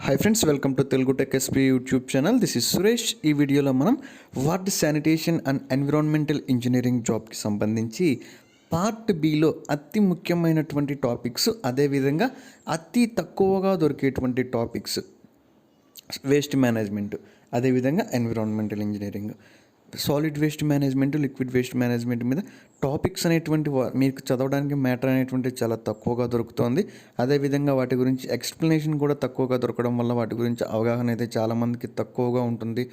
Hi friends, welcome to Telugu tech SP YouTube channel. This is Suresh. ఈ వీడియోలో మనం water sanitation and environmental engineering జాబ్కి సంబంధించి పార్ట్ బిలో అతి ముఖ్యమైనటువంటి టాపిక్స్, అదేవిధంగా అతి తక్కువగా దొరికేటువంటి టాపిక్స్, వేస్ట్ మేనేజ్మెంట్, అదేవిధంగా environmental engineering, solid waste management, liquid waste management మీద టాపిక్స్ అనేటువంటి మీకు చదవడానికి మ్యాటర్ అనేటువంటి చాలా తక్కువగా దొరుకుతుంది. అదేవిధంగా వాటి గురించి ఎక్స్ప్లెనేషన్ కూడా తక్కువగా దొరకడం వల్ల వాటి గురించి అవగాహన అయితే చాలామందికి తక్కువగా ఉంటుంది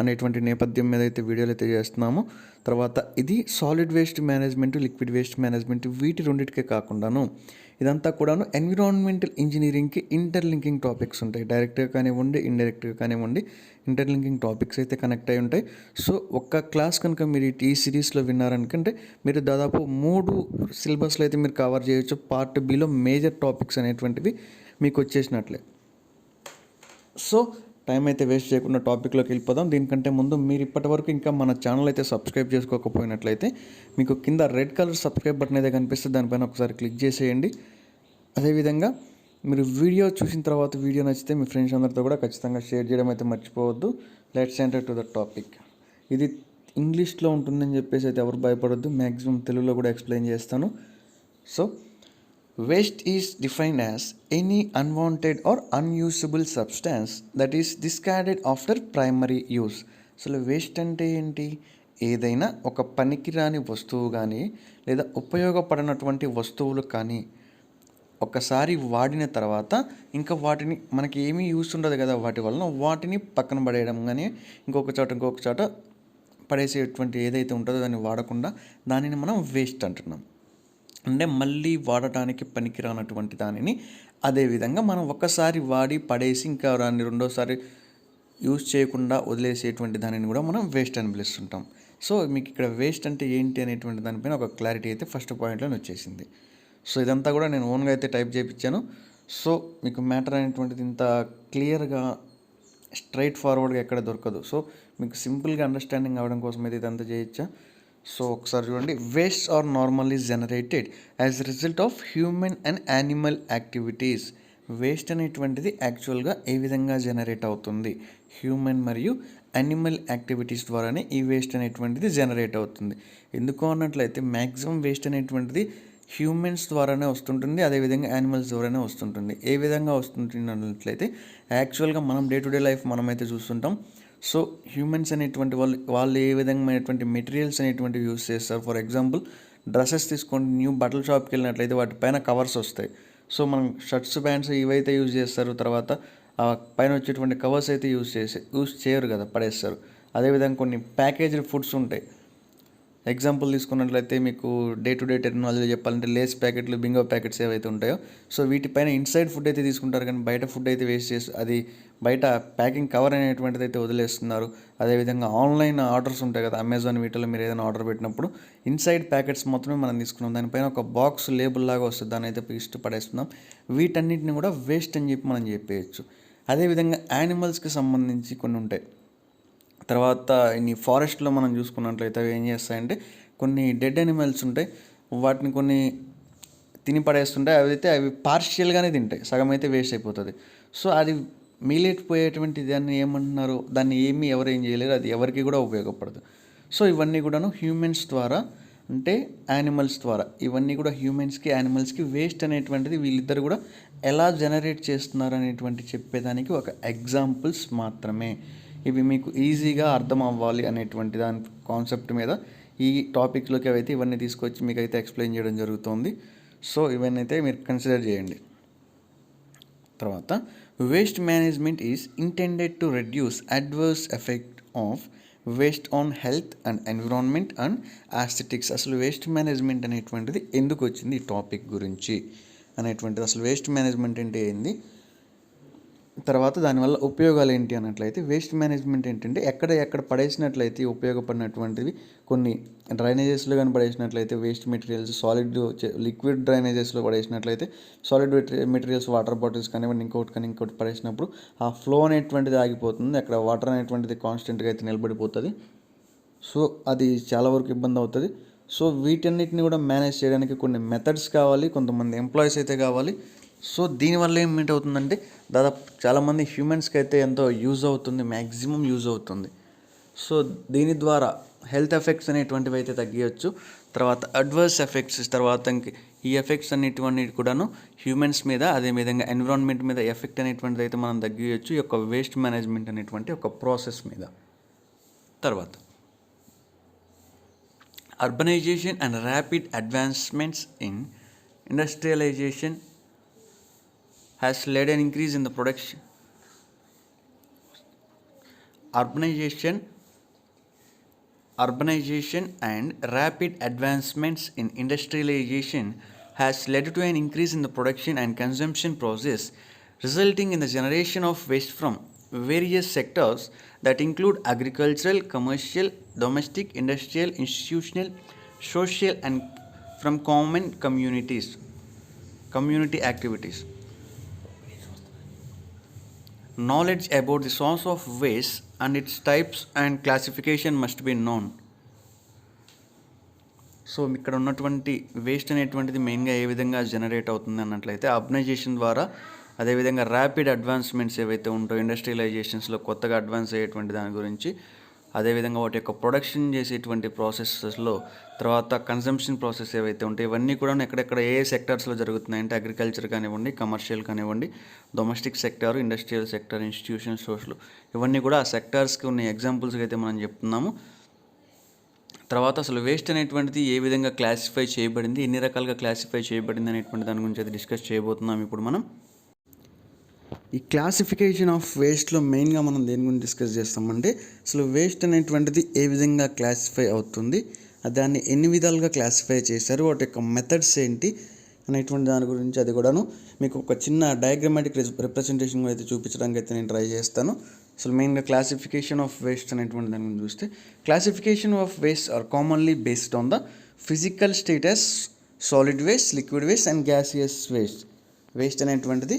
అనేటువంటి నేపథ్యం మీద అయితే వీడియోలు అయితే చేస్తున్నాము. తర్వాత ఇది solid waste management, liquid waste management, వీటి రెండింటికే కాకుండాను ఇదంతా కూడాను ఎన్విరాన్మెంటల్ ఇంజనీరింగ్కి ఇంటర్లింకింగ్ టాపిక్స్ ఉంటాయి. డైరెక్ట్గా కానివ్వండి, ఇండైరెక్ట్గా కానివ్వండి, ఇంటర్లింకింగ్ టాపిక్స్ అయితే కనెక్ట్ అయి ఉంటాయి. సో ఒక్క క్లాస్ కనుక మీరు ఈ సిరీస్లో విన్నారనుకంటే మీరు దాదాపు 3 సిలబస్లో అయితే మీరు కవర్ చేయొచ్చు. పార్ట్ బిలో మేజర్ టాపిక్స్ అనేటువంటివి మీకు వచ్చేసినట్లే. సో టైం అయితే వేస్ట్ చేయకుండా టాపిక్లోకి వెళ్ళిపోదాం. దీనికంటే ముందు మీరు ఇప్పటివరకు ఇంకా మన ఛానల్ అయితే సబ్స్క్రైబ్ చేసుకోకపోయినట్లయితే మీకు కింద రెడ్ కలర్ సబ్స్క్రైబ్ బటన్ అయితే కనిపిస్తుంది, దానిపైన ఒకసారి క్లిక్ చేసేయండి. అదేవిధంగా మీరు వీడియో చూసిన తర్వాత వీడియో నచ్చితే మీ ఫ్రెండ్స్ అందరితో కూడా ఖచ్చితంగా షేర్ చేయడం అయితే మర్చిపోవద్దు. Let's enter to the topic. ఇది ఇంగ్లీష్లో ఉంటుందని చెప్పేసి అయితే ఎవరు భయపడొద్దు, మ్యాక్సిమం తెలుగులో కూడా ఎక్స్ప్లెయిన్ చేస్తాను. So waste is defined as any unwanted or unusable substance that is discarded after primary use. అసలు వేస్ట్ అంటే ఏంటి? ఏదైనా ఒక పనికిరాని వస్తువు కానీ లేదా ఉపయోగపడినటువంటి వస్తువులు కానీ ఒకసారి వాడిన తర్వాత ఇంకా వాటిని మనకి ఏమీ యూస్ ఉండదు కదా, వాటి వలన వాటిని పక్కన పడేయడం కానీ ఇంకొక చోట పడేసేటువంటి ఏదైతే ఉంటుందో దాన్ని వాడకుండా దానిని మనం వేస్ట్ అంటున్నాం. అంటే మళ్ళీ వాడటానికి పనికిరానటువంటి దానిని అదేవిధంగా మనం ఒక్కసారి వాడి పడేసి ఇంకా దాన్ని రెండోసారి యూజ్ చేయకుండా వదిలేసేటువంటి దానిని కూడా మనం వేస్ట్ అని పిలుస్తుంటాం. సో మీకు ఇక్కడ వేస్ట్ అంటే ఏంటి అనేటువంటి దానిపైన ఒక క్లారిటీ అయితే ఫస్ట్ పాయింట్లో వచ్చేసింది. సో ఇదంతా కూడా నేను ఓన్గా అయితే టైప్ చేయించాను. సో మీకు మ్యాటర్ అనేటువంటిది ఇంత క్లియర్గా స్ట్రైట్ ఫార్వర్డ్గా ఎక్కడ దొరకదు. సో మీకు సింపుల్గా అండర్స్టాండింగ్ అవ్వడం కోసం అయితే ఇదంతా చేయొచ్చా. సో ఒకసారి చూడండి. Waste are normally generated as result of human and animal activities. Waste అనేటువంటిది యాక్చువల్గా ఏ విధంగా జనరేట్ అవుతుంది? హ్యూమన్ మరియు యానిమల్ యాక్టివిటీస్ ద్వారానే ఈ వేస్ట్ అనేటువంటిది జనరేట్ అవుతుంది. ఎందుకు అన్నట్లయితే మ్యాక్సిమం వేస్ట్ అనేటువంటిది హ్యూమన్స్ ద్వారానే వస్తుంటుంది, అదేవిధంగా యానిమల్స్ ద్వారానే వస్తుంటుంది. ఏ విధంగా వస్తుంటుంది అన్నట్లయితే యాక్చువల్గా మనం డే టు డే లైఫ్ మనమైతే చూస్తుంటాం. సో హ్యూమన్స్ అనేటువంటి వాళ్ళు ఏ విధమైనటువంటి మెటీరియల్స్ అనేటువంటివి యూస్ చేస్తారు. ఫర్ ఎగ్జాంపుల్ డ్రెస్సెస్ తీసుకోండి, న్యూ బట్టల షాప్కి వెళ్ళినట్లయితే వాటి పైన కవర్స్ వస్తాయి. సో మనం షర్ట్స్, ప్యాంట్స్ ఇవైతే యూజ్ చేస్తారు, తర్వాత పైన వచ్చేటువంటి కవర్స్ అయితే యూజ్ చేయరు కదా, పడేస్తారు. అదేవిధంగా కొన్ని ప్యాకేజ్డ్ ఫుడ్స్ ఉంటాయి. ఎగ్జాంపుల్ తీసుకున్నట్లయితే మీకు డే టు డే టెక్నాలజీ చెప్పాలంటే లేస్ ప్యాకెట్లు, బింగో ప్యాకెట్స్ ఏవైతే ఉంటాయో సో వీటిపైన ఇన్సైడ్ ఫుడ్ అయితే తీసుకుంటారు, కానీ బయట ఫుడ్ అయితే వేస్ట్ చేసి అది బయట ప్యాకింగ్ కవర్ అనేటువంటిది అయితే వదిలేస్తున్నారు. అదేవిధంగా ఆన్లైన్ ఆర్డర్స్ ఉంటాయి కదా, అమెజాన్ వీటిలో మీరు ఏదైనా ఆర్డర్ పెట్టినప్పుడు ఇన్సైడ్ ప్యాకెట్స్ మొత్తమే మనం తీసుకున్నాం, దానిపైన ఒక బాక్స్ లేబుల్ లాగా వస్తుంది, దాన్ని అయితే ఇష్టపడేస్తున్నాం. వీటన్నిటిని కూడా వేస్ట్ అని చెప్పి మనం చెప్పేయచ్చు. అదేవిధంగా యానిమల్స్కి సంబంధించి కొన్ని ఉంటాయి. తర్వాత ఈ ఫారెస్ట్లో మనం చూసుకున్నట్లయితే అవి ఏం చేస్తాయంటే కొన్ని డెడ్ యానిమల్స్ ఉంటాయి, వాటిని కొన్ని తిని పడేస్తుంటాయి. అవి పార్షియల్గానే తింటాయి, సగం అయితే వేస్ట్ అయిపోతుంది. సో అది మిగిలిపోయేటువంటి దాన్ని ఏమంటున్నారు, దాన్ని ఎవరు ఏం చేయలేరు, అది ఎవరికి కూడా ఉపయోగపడదు. సో ఇవన్నీ కూడాను హ్యూమన్స్ ద్వారా అంటే యానిమల్స్ ద్వారా, ఇవన్నీ కూడా హ్యూమన్స్కి యానిమల్స్కి వేస్ట్ అనేటువంటిది వీళ్ళిద్దరు కూడా ఎలా జనరేట్ చేస్తున్నారు అనేటువంటి చెప్పేదానికి ఒక ఎగ్జాంపుల్స్ మాత్రమే. ఇవి మీకు ఈజీగా అర్థం అవ్వాలి అనేటువంటి దాని కాన్సెప్ట్ మీద ఈ టాపిక్లోకి అవైతే ఇవన్నీ తీసుకొచ్చి మీకు అయితే ఎక్స్ప్లెయిన్ చేయడం జరుగుతుంది. సో ఇవన్నీ అయితే మీరు కన్సిడర్ చేయండి. తర్వాత waste management is intended to reduce adverse effect of waste on health and environment and aesthetics. అసలు వేస్ట్ మేనేజ్మెంట్ అనేటువంటిది ఎందుకు వచ్చింది ఈ టాపిక్ గురించి అనేటువంటిది, అసలు వేస్ట్ మేనేజ్మెంట్ అంటే ఏంది, తర్వాత దానివల్ల ఉపయోగాలు ఏంటి అన్నట్లయితే వేస్ట్ మేనేజ్మెంట్ ఏంటంటే ఎక్కడ పడేసినట్లయితే ఉపయోగపడినటువంటివి కొన్ని డ్రైనేజెస్లో కానీ పడేసినట్లయితే వేస్ట్ మెటీరియల్స్, సాలిడ్ లిక్విడ్ డ్రైనేజెస్లో పడేసినట్లయితే సాలిడ్ మెటీరియల్స్, వాటర్ బాటిల్స్ కానివ్వండి ఇంకోటి పడేసినప్పుడు ఆ ఫ్లో అనేటువంటిది ఆగిపోతుంది, అక్కడ వాటర్ అనేటువంటిది కాన్స్టెంట్గా అయితే నిలబడిపోతుంది. సో అది చాలా వరకు ఇబ్బంది అవుతుంది. సో వీటన్నిటిని కూడా మేనేజ్ చేయడానికి కొన్ని మెథడ్స్ కావాలి, కొంతమంది ఎంప్లాయీస్ అయితే కావాలి. సో దీనివల్ల ఏమిటవుతుందంటే దాదాపు చాలామంది హ్యూమన్స్కి అయితే ఎంతో యూజ్ అవుతుంది, మ్యాక్సిమం యూజ్ అవుతుంది. సో దీని ద్వారా హెల్త్ ఎఫెక్ట్స్ అనేటువంటివి అయితే తగ్గించవచ్చు. తర్వాత అడ్వర్స్ ఎఫెక్ట్స్, తర్వాత ఈ ఎఫెక్ట్స్ అనేటువంటి కూడాను హ్యూమన్స్ మీద, అదేవిధంగా ఎన్విరాన్మెంట్ మీద ఎఫెక్ట్ అనేటువంటిది అయితే మనం తగ్గించవచ్చు ఈ యొక్క వేస్ట్ మేనేజ్మెంట్ అనేటువంటి ఒక ప్రాసెస్ మీద. తర్వాత urbanization and rapid advancements in industrialization has led an increase in the production. Urbanization and rapid advancements in industrialization has led to an increase in the production and consumption process, resulting in the generation of waste from various sectors that include agricultural, commercial, domestic, industrial, institutional, social, and from common community activities. Knowledge about the source of waste and its types and classification must be known. So ఇక్కడ ఉన్నటువంటి waste అనేటువంటిది మెయిన్గా ఏ విధంగా generate అవుతుంది అన్నట్లయితే urbanisation ద్వారా, అదేవిధంగా rapid advancements ఏవైతే ఉంటాయో ఇండస్ట్రియలైజేషన్స్లో కొత్తగా అడ్వాన్స్ అయ్యేటువంటి దాని గురించి, అదేవిధంగా వాటి యొక్క ప్రొడక్షన్ చేసేటువంటి ప్రాసెసెస్లో, తర్వాత కన్జంప్షన్ ప్రాసెస్ ఏవైతే ఉంటాయో ఇవన్నీ కూడా ఎక్కడెక్కడ ఏ సెక్టర్స్లో జరుగుతున్నాయంటే అగ్రికల్చర్ కానివ్వండి, కమర్షియల్ కానివ్వండి, domestic sector, industrial sector, institution, social, ఇవన్నీ కూడా ఆ సెక్టార్స్కి ఉన్న ఎగ్జాంపుల్స్కి అయితే మనం చెప్తున్నాము. తర్వాత అసలు వేస్ట్ అనేటువంటిది ఏ విధంగా క్లాసిఫై చేయబడింది, ఎన్ని రకాలుగా క్లాసిఫై చేయబడింది అనేటువంటి దాని గురించి అయితే డిస్కస్ చేయబోతున్నాం ఇప్పుడు మనం. ఈ క్లాసిఫికేషన్ ఆఫ్ వేస్ట్లో మెయిన్గా మనం దేని గురించి డిస్కస్ చేస్తామంటే అసలు వేస్ట్ అనేటువంటిది ఏ విధంగా క్లాసిఫై అవుతుంది, దాన్ని ఎన్ని విధాలుగా క్లాసిఫై చేశారు, వాటి యొక్క మెథడ్స్ ఏంటి అనేటువంటి దాని గురించి అది కూడాను మీకు ఒక చిన్న డయాగ్రమాటిక్ రిప్రజెంటేషన్ అయితే చూపించడానికి అయితే నేను ట్రై చేస్తాను. అసలు మెయిన్గా క్లాసిఫికేషన్ ఆఫ్ వేస్ట్ అనేటువంటి దాని గురించి చూస్తే, classification of waste are commonly based on the physical status, solid waste, liquid waste and gaseous waste. Waste అనేటువంటిది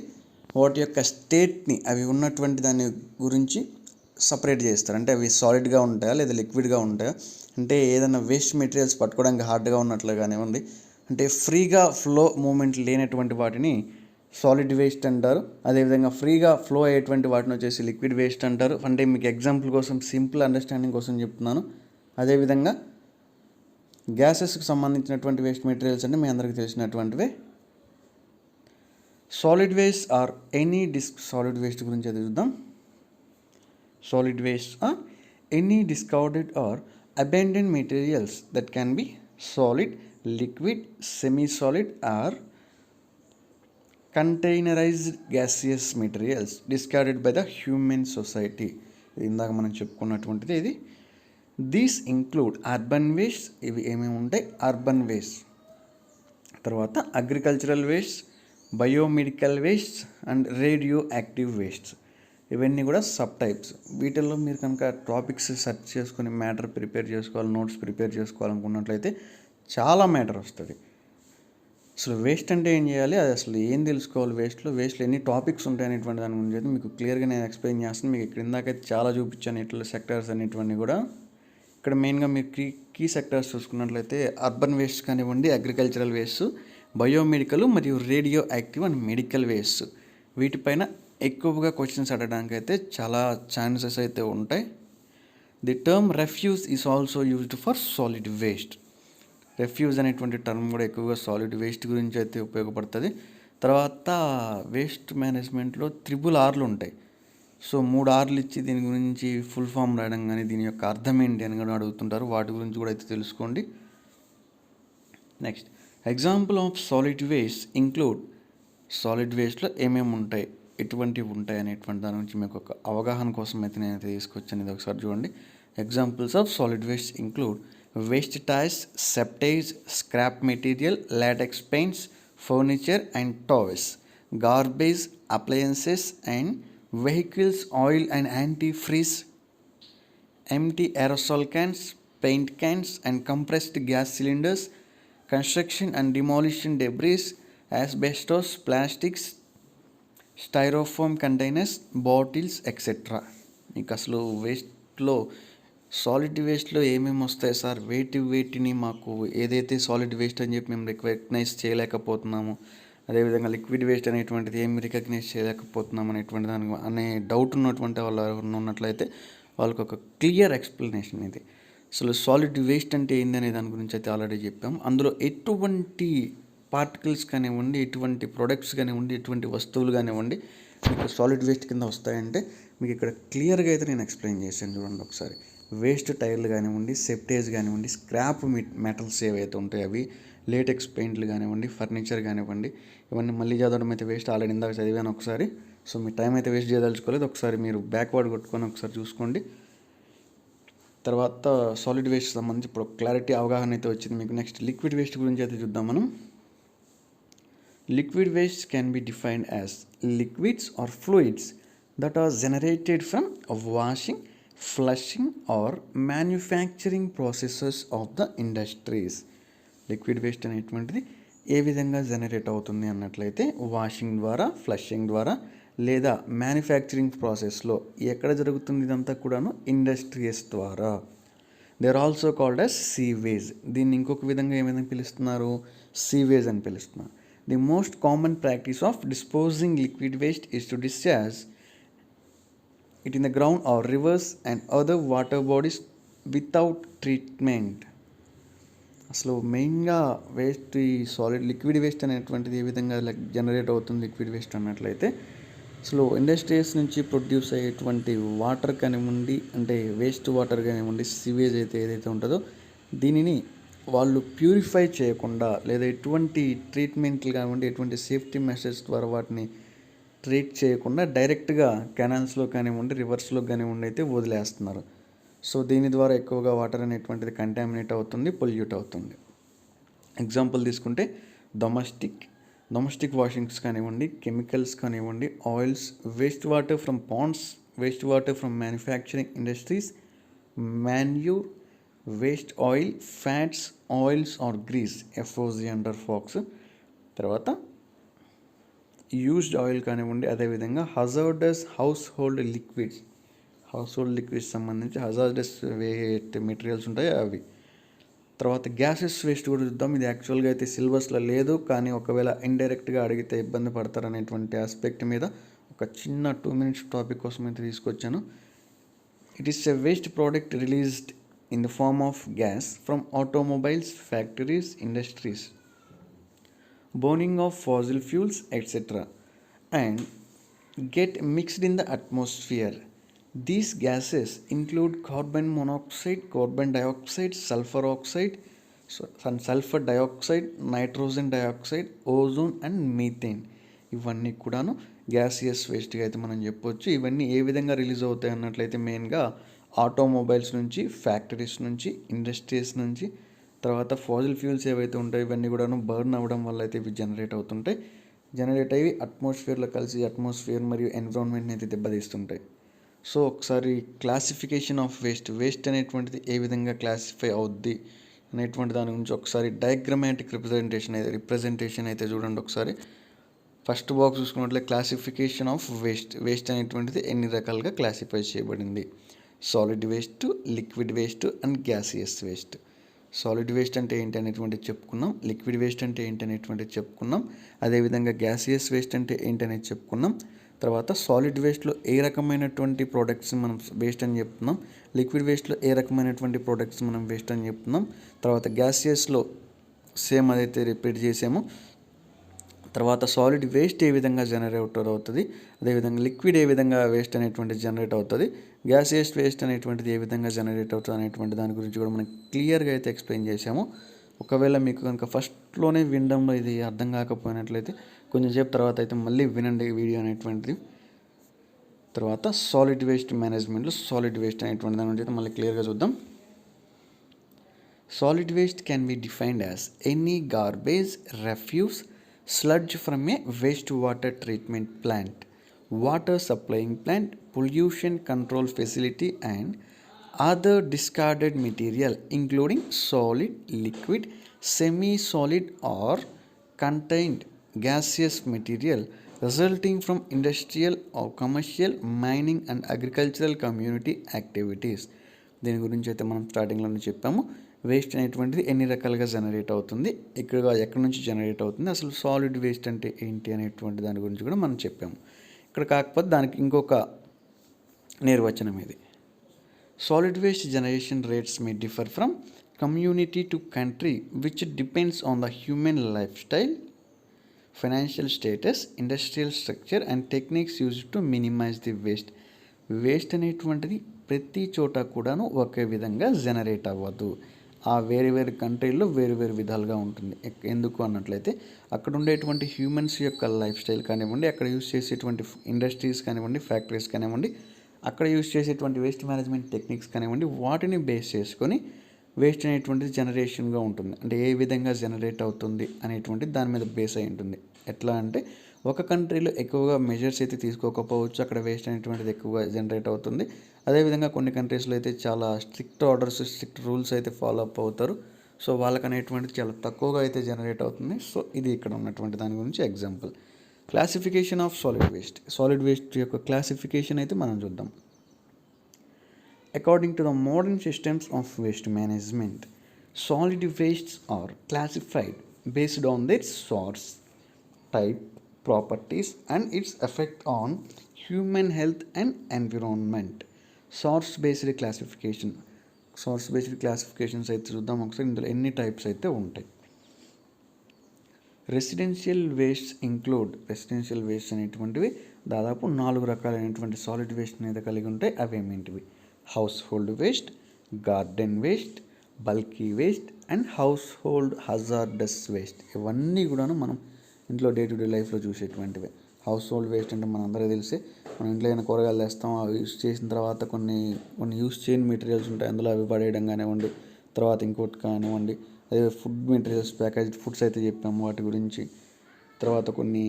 వాటి యొక్క స్టేట్ని, అవి ఉన్నటువంటి దాని గురించి సపరేట్ చేస్తారు. అంటే అవి సాలిడ్గా ఉంటాయా లేదా లిక్విడ్గా ఉంటాయా, అంటే ఏదైనా వేస్ట్ మెటీరియల్స్ పట్టుకోవడానికి హార్డ్గా ఉన్నట్లు కానివ్వండి, అంటే ఫ్రీగా ఫ్లో మూమెంట్ లేనటువంటి వాటిని సాలిడ్ వేస్ట్ అంటారు. అదేవిధంగా ఫ్రీగా ఫ్లో అయ్యేటువంటి వాటిని వచ్చేసి లిక్విడ్ వేస్ట్ అంటారు. అంటే మీకు ఎగ్జాంపుల్ కోసం, సింపుల్ అండర్స్టాండింగ్ కోసం చెప్తున్నాను. అదేవిధంగా గ్యాసెస్కి సంబంధించినటువంటి వేస్ట్ మెటీరియల్స్ అంటే మీ అందరికీ తెలిసినటువంటివే. Solid waste or any solid waste గురించి అది చూద్దాం. Solid waste or any discarded or abandoned materials that can be solid, liquid, semi-solid or containerized gaseous materials discarded by the human society. ఇందాక మనం చెప్పుకున్నటువంటిది ఇది. దీస్ ఇంక్లూడ్ అర్బన్ వేస్ట్, ఇవి ఏమేమి ఉంటాయి, urban waste, తర్వాత agricultural waste, biomedical waste and radio active waste. ఇవన్నీ కూడా sub types. వీటిల్లో మీరు కనుక టాపిక్స్ సెర్చ్ చేసుకొని మ్యాటర్ ప్రిపేర్ చేసుకోవాలి, నోట్స్ ప్రిపేర్ చేసుకోవాలనుకున్నట్లయితే చాలా మ్యాటర్ వస్తుంది. అసలు వేస్ట్ అంటే ఏం చేయాలి, అది అసలు ఏం తెలుసుకోవాలి, వేస్ట్లో ఎన్ని టాపిక్స్ ఉంటాయి అనేటువంటి దాని గురించి అయితే మీకు క్లియర్గా నేను ఎక్స్ప్లెయిన్ చేస్తాను. మీకు ఇక్కడ ఇందాకైతే చాలా చూపించాను ఇట్లా సెక్టర్స్ అనేటువంటి కూడా. ఇక్కడ మెయిన్గా మీరు కీ సెక్టర్స్ చూసుకున్నట్లయితే అర్బన్ వేస్ట్ కానివ్వండి, అగ్రికల్చరల్ వేస్ట్, బయోమెడికల్ మరియు radioactive and medical waste, వీటిపైన ఎక్కువగా క్వశ్చన్స్ అడగడానికి అయితే చాలా ఛాన్సెస్ అయితే ఉంటాయి. The term refuse is also used for solid waste. Refuse అనేటువంటి టర్మ్ కూడా ఎక్కువగా సాలిడ్ వేస్ట్ గురించి అయితే ఉపయోగపడుతుంది. తర్వాత వేస్ట్ మేనేజ్మెంట్లో 3 R'లు ఉంటాయి. సో 3 R'లు ఇచ్చి దీని గురించి ఫుల్ ఫామ్ రాయడం కానీ దీని యొక్క అర్థం ఏంటి అని కూడా అడుగుతుంటారు. వాటి గురించి కూడా అయితే తెలుసుకోండి. Next example of solid waste include, solid వేస్ట్లో ఏమేమి ఉంటాయి, ఎటువంటివి ఉంటాయి అనేటువంటి దాని గురించి మీకు ఒక అవగాహన కోసం అయితే నేనైతే తీసుకొచ్చాను. ఇది ఒకసారి చూడండి. Examples of solid waste include waste tyres, septage, scrap material, LaTeX paints, furniture and toys, garbage, appliances and vehicles, oil and antifreeze, empty aerosol cans, paint cans and compressed gas cylinders, construction and demolition debris, asbestos, plastics, styrofoam containers, bottles, etc. మీకు అసలు వేస్ట్లో, solid వేస్ట్లో ఏమేమి వస్తాయి sir, వేటిని మాకు ఏదైతే solid waste అని చెప్పి మేము రికగ్నైజ్ చేయలేకపోతున్నాము అదేవిధంగా లిక్విడ్ వేస్ట్ అనేటువంటిది ఏమి రికగ్నైజ్ చేయలేకపోతున్నాం అనేటువంటి దాని అనే డౌట్ ఉన్నటువంటి వాళ్ళు ఎవరైనా ఉన్నట్లయితే వాళ్ళకి ఒక క్లియర్ ఎక్స్ప్లెనేషన్ ఇది. అసలు సాలిడ్ వేస్ట్ అంటే ఏందనే దాని గురించి అయితే ఆల్రెడీ చెప్పాం. అందులో ఎటువంటి పార్టికల్స్ కానివ్వండి, ఎటువంటి ప్రొడక్ట్స్ కానివ్వండి, ఎటువంటి వస్తువులు కానివ్వండి మీకు సాలిడ్ వేస్ట్ కింద వస్తాయంటే మీకు ఇక్కడ క్లియర్గా అయితే నేను ఎక్స్ప్లెయిన్ చేశాను. చూడండి ఒకసారి. వేస్ట్ టైర్లు కానివ్వండి, సెప్టేజ్ కానివ్వండి, స్క్రాప్ మెటల్స్ ఏవైతే ఉంటాయో అవి, లేటెక్స్ పెయింట్లు కానివ్వండి, ఫర్నిచర్ కానివ్వండి, ఇవన్నీ మళ్ళీ చదవడం అయితే వేస్ట్. ఆల్రెడీ ఇందాక చదివాను ఒకసారి. సో మీ టైం అయితే వేస్ట్ చేయదలుచుకోలేదు. ఒకసారి మీరు బ్యాక్వర్డ్ కొట్టుకొని ఒకసారి చూసుకోండి. తర్వాత సాలిడ్ వేస్ట్ సంబంధించి ఇప్పుడు క్లారిటీ అవగాహన అయితే వచ్చింది మీకు. నెక్స్ట్ లిక్విడ్ వేస్ట్ గురించి అయితే చూద్దాం మనం. Liquid waste can be defined as liquids or fluids that are generated from washing, flushing or manufacturing processes of the industries. Liquid waste అనేటువంటిది ఏ విధంగా జనరేట్ అవుతుంది అన్నట్లయితే వాషింగ్ ద్వారా, ఫ్లషింగ్ ద్వారా, లేదా మ్యానుఫ్యాక్చరింగ్ ప్రాసెస్లో ఎక్కడ జరుగుతుంది ఇదంతా కూడాను ఇండస్ట్రీస్ ద్వారా. They are also called as sewage. దీన్ని ఇంకొక విధంగా ఏమైనా పిలుస్తున్నారు, సీవేజ్ అని పిలుస్తున్నారు. The most common practice of disposing liquid waste is to discharge it in the ground or rivers and other water bodies without treatment. అసలు మెయిన్గా వేస్ట్, ఈ సాలిడ్ లిక్విడ్ వేస్ట్ అనేటువంటిది ఏ విధంగా జనరేట్ అవుతుంది లిక్విడ్ వేస్ట్ అన్నట్లయితే అసలు ఇండస్ట్రీస్ నుంచి ప్రొడ్యూస్ అయ్యేటువంటి వాటర్ కానివ్వండి, అంటే వేస్ట్ వాటర్ కానివ్వండి, సివేజ్ అయితే ఏదైతే ఉంటుందో దీనిని వాళ్ళు ప్యూరిఫై చేయకుండా, లేదా ఎటువంటి ట్రీట్మెంట్లు కానివ్వండి, ఎటువంటి సేఫ్టీ మెషర్స్ ద్వారా వాటిని ట్రీట్ చేయకుండా డైరెక్ట్గా కెనాల్స్లో కానివ్వండి, రివర్స్లో కానివ్వండి అయితే వదిలేస్తున్నారు. సో దీని ద్వారా ఎక్కువగా వాటర్ అనేటువంటిది కంటామినేట్ అవుతుంది, పొల్యూట్ అవుతుంది. ఎగ్జాంపుల్ తీసుకుంటే డొమెస్టిక్ వాషింగ్స్ కానివ్వండి, కెమికల్స్ కానివ్వండి, oils, waste water from ponds, waste water from manufacturing industries, manure, waste oil, fats, oils or grease, FOG under fox. తర్వాత యూజ్డ్ ఆయిల్ కానివ్వండి, అదేవిధంగా హజార్డస్ హౌస్ హోల్డ్ లిక్విడ్స్ సంబంధించి hazardous materials ఉంటాయి అవి. తర్వాత గ్యాసెస్ వేస్ట్ కూడా చూద్దాం. ఇది యాక్చువల్గా అయితే సిలబస్లో లేదు, కానీ ఒకవేళ ఇండైరెక్ట్గా అడిగితే ఇబ్బంది పడతారనేటువంటి ఆస్పెక్ట్ మీద ఒక చిన్న 2 minutes టాపిక్ కోసం అయితే తీసుకొచ్చాను. It is a waste product released in the form of gas from automobiles, factories, industries, burning of fossil fuels, etc., and get mixed in the atmosphere. These gases include carbon monoxide, carbon dioxide, sulfur oxide, sulfur dioxide, nitrogen dioxide, ozone and methane. ఇవన్నీ కూడాను gaseous వేస్ట్గా అయితే మనం చెప్పొచ్చు. ఇవన్నీ ఏ విధంగా release అవుతాయి అన్నట్లయితే మెయిన్గా ఆటోమొబైల్స్ నుంచి, ఫ్యాక్టరీస్ నుంచి, ఇండస్ట్రీస్ నుంచి, తర్వాత ఫాజిల్ ఫ్యూల్స్ ఏవైతే ఉంటాయో ఇవన్నీ కూడాను బర్న్ అవ్వడం వల్ల అయితే ఇవి జనరేట్ అయ్యి అట్మాస్ఫియర్లో కలిసి అట్మాస్ఫియర్ మరియు ఎన్విరాన్మెంట్ని అయితే దెబ్బతీస్తుంటాయి. సో ఒకసారి క్లాసిఫికేషన్ ఆఫ్ వేస్ట్ అనేటువంటిది ఏ విధంగా క్లాసిఫై అవుద్ది అనేటువంటి దాని గురించి ఒకసారి డయాగ్రమాటిక్ రిప్రజెంటేషన్ అయితే చూడండి ఒకసారి. ఫస్ట్ బాక్స్ చూసుకున్నట్లయితే క్లాసిఫికేషన్ ఆఫ్ వేస్ట్ అనేటువంటిది ఎన్ని రకాలుగా క్లాసిఫై చేయబడింది. Solid waste, liquid waste and gaseous waste. Solid waste అంటే ఏంటి అనేటువంటిది చెప్పుకున్నాం, లిక్విడ్ వేస్ట్ అంటే ఏంటి అనేటువంటిది చెప్పుకున్నాం, అదేవిధంగా గ్యాసియస్ వేస్ట్ అంటే ఏంటి అనేది చెప్పుకున్నాం. తర్వాత సాలిడ్ వేస్ట్లో ఏ రకమైనటువంటి ప్రోడక్ట్స్ మనం వేస్ట్ అని చెప్తున్నాం, లిక్విడ్ వేస్ట్లో ఏ రకమైనటువంటి ప్రోడక్ట్స్ మనం వేస్ట్ అని చెప్తున్నాం. తర్వాత గ్యాసియస్లో సేమ్ అదైతే రిపీట్ చేసాము. తర్వాత సాలిడ్ వేస్ట్ ఏ విధంగా జనరేట్ అవుతుంది, అదేవిధంగా లిక్విడ్ ఏ విధంగా వేస్ట్ అనేటువంటిది జనరేట్ అవుతుంది, గ్యాసియస్ వేస్ట్ అనేటువంటిది ఏ విధంగా జనరేట్ అవుతుంది అనేటువంటి దాని గురించి కూడా మనం క్లియర్గా అయితే ఎక్స్ప్లెయిన్ చేసాము. ఒకవేళ మీకు కనుక ఫస్ట్లోనే వినడంలో ఇది అర్థం కాకపోయినట్లయితే కొంచెం సేపు తర్వాత అయితే మళ్ళీ వినండి వీడియో అనేటువంటిది. తర్వాత సాలిడ్ వేస్ట్ మేనేజ్మెంట్లో సాలిడ్ వేస్ట్ అనేటువంటి దాని గురించి అయితే మళ్ళీ క్లియర్గా చూద్దాం. Solid waste can be defined as any garbage, refuse, sludge from a wastewater treatment plant, water supplying plant, pollution control facility and other discarded material including solid, liquid, semi-solid or contained gaseous material resulting from industrial or commercial, mining and agricultural community activities. దీని గురించి అయితే మనం స్టార్టింగ్లోనే చెప్పాము. Waste అనేటువంటిది ఎన్ని రకాలుగా generate అవుతుంది, ఎక్కడి నుంచి జనరేట్ అవుతుంది, అసలు సాలిడ్ వేస్ట్ అంటే ఏంటి అనేటువంటి దాని గురించి కూడా మనం చెప్పాము. ఇక్కడ కాకపోతే దానికి ఇంకొక నిర్వచనం ఇది. Solid waste generation rates may differ from community to country which depends on the human lifestyle, financial status, industrial structure and techniques used to minimize the waste. Waste అనేటువంటిది ప్రతి చోట కూడాను ఒకే విధంగా జనరేట్ అవ్వదు. ఆ వేరే వేరే కంట్రీల్లో వేరు వేరు విధాలుగా ఉంటుంది. ఎందుకు అన్నట్లయితే అక్కడ ఉండేటువంటి హ్యూమన్స్ యొక్క లైఫ్ స్టైల్ కానివ్వండి, అక్కడ యూజ్ చేసేటువంటి ఇండస్ట్రీస్ కానివ్వండి, ఫ్యాక్టరీస్ కానివ్వండి, అక్కడ యూజ్ చేసేటువంటి వేస్ట్ మేనేజ్మెంట్ టెక్నిక్స్ కానివ్వండి, వాటిని బేస్ చేసుకొని వేస్ట్ అనేటువంటిది జనరేషన్గా ఉంటుంది. అంటే ఏ విధంగా జనరేట్ అవుతుంది అనేటువంటి దాని మీద బేస్ అయి ఉంటుంది. ఎట్లా అంటే ఒక కంట్రీలో ఎక్కువగా మెజర్స్ అయితే తీసుకోకపోవచ్చు, అక్కడ వేస్ట్ అనేటువంటిది ఎక్కువగా జనరేట్ అవుతుంది. అదేవిధంగా కొన్ని కంట్రీస్లో అయితే చాలా స్ట్రిక్ట్ ఆర్డర్స్, స్ట్రిక్ట్ రూల్స్ అయితే ఫాలో అప్ అవుతారు. సో వాళ్ళకి అనేటువంటిది చాలా తక్కువగా అయితే జనరేట్ అవుతుంది. సో ఇది ఇక్కడ ఉన్నటువంటి దాని గురించి example. Classification of solid waste. Solid waste యొక్క క్లాసిఫికేషన్ అయితే మనం చూద్దాం. According to the modern systems of waste management, solid wastes are classified based on their source, type, properties and its effect on human health and environment. Source based classification. Source based classifications అయితే చూద్దాం ఒకసారి. ఇందులో ఎన్ని types అయితే ఉంటాయి. Residential waste include. Residential waste అనేటువంటివి దాదాపు 4 రకాలైనటువంటి సాలిడ్ వేస్ట్ అనేది కలిగి ఉంటాయి. అవి ఏమేంటివి? Household waste, garden waste, bulky waste and household hazardous waste. ఇవన్నీ కూడాను మనం ఇంట్లో డే టు డే లైఫ్లో చూసేటువంటివి. హౌస్ హోల్డ్ వేస్ట్ అంటే మనందరికీ తెలిసే, మనం ఇంట్లో ఏమైనా కూరగాయలు తెస్తాం, అవి యూస్ చేసిన తర్వాత కొన్ని యూస్ చేయని మెటీరియల్స్ ఉంటాయి, అందులో అవి పడేయడం కానివ్వండి, తర్వాత ఇంకోటి కానివ్వండి, అదే ఫుడ్ మెటీరియల్స్, ప్యాకేజ్డ్ ఫుడ్స్ అయితే చెప్పాము వాటి గురించి. తర్వాత కొన్ని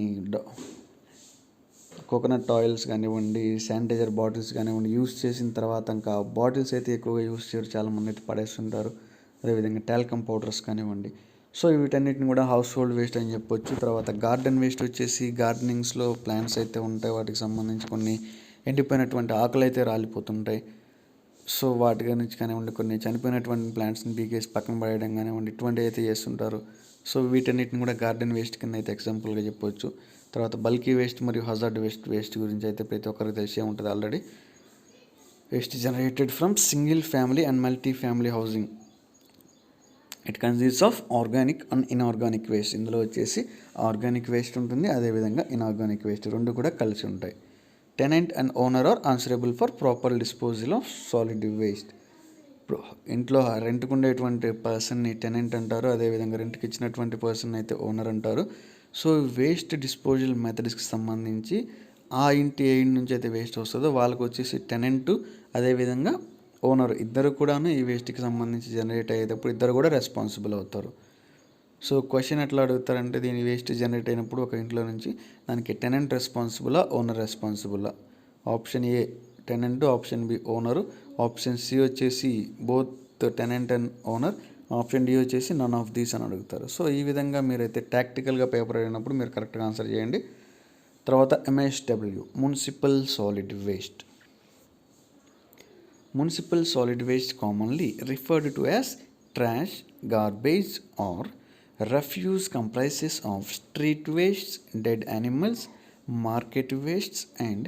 కోకోనట్ ఆయిల్స్ కానివ్వండి, శానిటైజర్ బాటిల్స్ కానివ్వండి, యూస్ చేసిన తర్వాత ఇంకా బాటిల్స్ అయితే ఎక్కువగా యూస్ చేయరు, చాలామంది అయితే పడేస్తుంటారు. అదేవిధంగా టాల్కమ్ పౌడర్స్ కానివ్వండి. సో వీటన్నిటిని కూడా హౌస్ హోల్డ్ వేస్ట్ అని చెప్పొచ్చు. తర్వాత గార్డెన్ వేస్ట్ వచ్చేసి గార్డెనింగ్స్లో ప్లాంట్స్ అయితే ఉంటాయి, వాటికి సంబంధించి కొన్ని ఎండిపోయినటువంటి ఆకులు అయితే రాలిపోతుంటాయి. సో వాటి గురించి కానివ్వండి, కొన్ని చనిపోయినటువంటి ప్లాంట్స్ని పీకేసి పక్కన పడేయడం కానివ్వండి, ఇటువంటివి అయితే చేస్తుంటారు. సో వీటన్నిటిని కూడా గార్డెన్ వేస్ట్ కింద అయితే ఎగ్జాంపుల్గా చెప్పొచ్చు. తర్వాత బల్కీ వేస్ట్ మరియు హజార్డ్ వేస్ట్ గురించి అయితే ప్రతి ఒక్కరికి తెలిసే ఉంటుంది already. Waste generated from single family and multi family housing. It consist of organic and inorganic waste. ఇందులో వచ్చేసి ఆర్గానిక్ వేస్ట్ ఉంటుంది, అదేవిధంగా ఇన్ఆర్గానిక్ వేస్ట్ రెండు కూడా కలిసి ఉంటాయి. Tenant and owner are answerable for proper disposal of solid waste. ఇప్పుడు ఇంట్లో రెంట్కి ఉండేటువంటి పర్సన్ని టెనెంట్ అంటారు, అదేవిధంగా రెంట్కి ఇచ్చినటువంటి పర్సన్ అయితే ఓనర్ అంటారు. సో వేస్ట్ డిస్పోజల్ మెథడ్స్కి సంబంధించి ఆ ఇంటి ఏ ఇంటి నుంచి అయితే వేస్ట్ వస్తుందో వాళ్ళకు వచ్చేసి టెనెంట్, అదేవిధంగా ఓనర్ ఇద్దరు కూడాను ఈ వేస్ట్కి సంబంధించి జనరేట్ అయ్యేటప్పుడు ఇద్దరు కూడా రెస్పాన్సిబుల్ అవుతారు. సో క్వశ్చన్ ఎట్లా అడుగుతారంటే, దీని వేస్ట్ జనరేట్ అయినప్పుడు ఒక ఇంట్లో నుంచి దానికి టెనెంట్ రెస్పాన్సిబులా, ఓనర్ రెస్పాన్సిబులా? Option A tenant, option B owner, option C వచ్చేసి both tenant and owner, option D వచ్చేసి నన్ ఆఫ్ దీస్ అని అడుగుతారు. సో ఈ విధంగా మీరైతే టాక్టికల్గా పేపర్ అయినప్పుడు మీరు కరెక్ట్గా ఆన్సర్ చేయండి. తర్వాత MSW, municipal solid waste. Municipal solid waste, commonly referred to as trash, garbage or refuse, comprises of street wastes, dead animals, market wastes and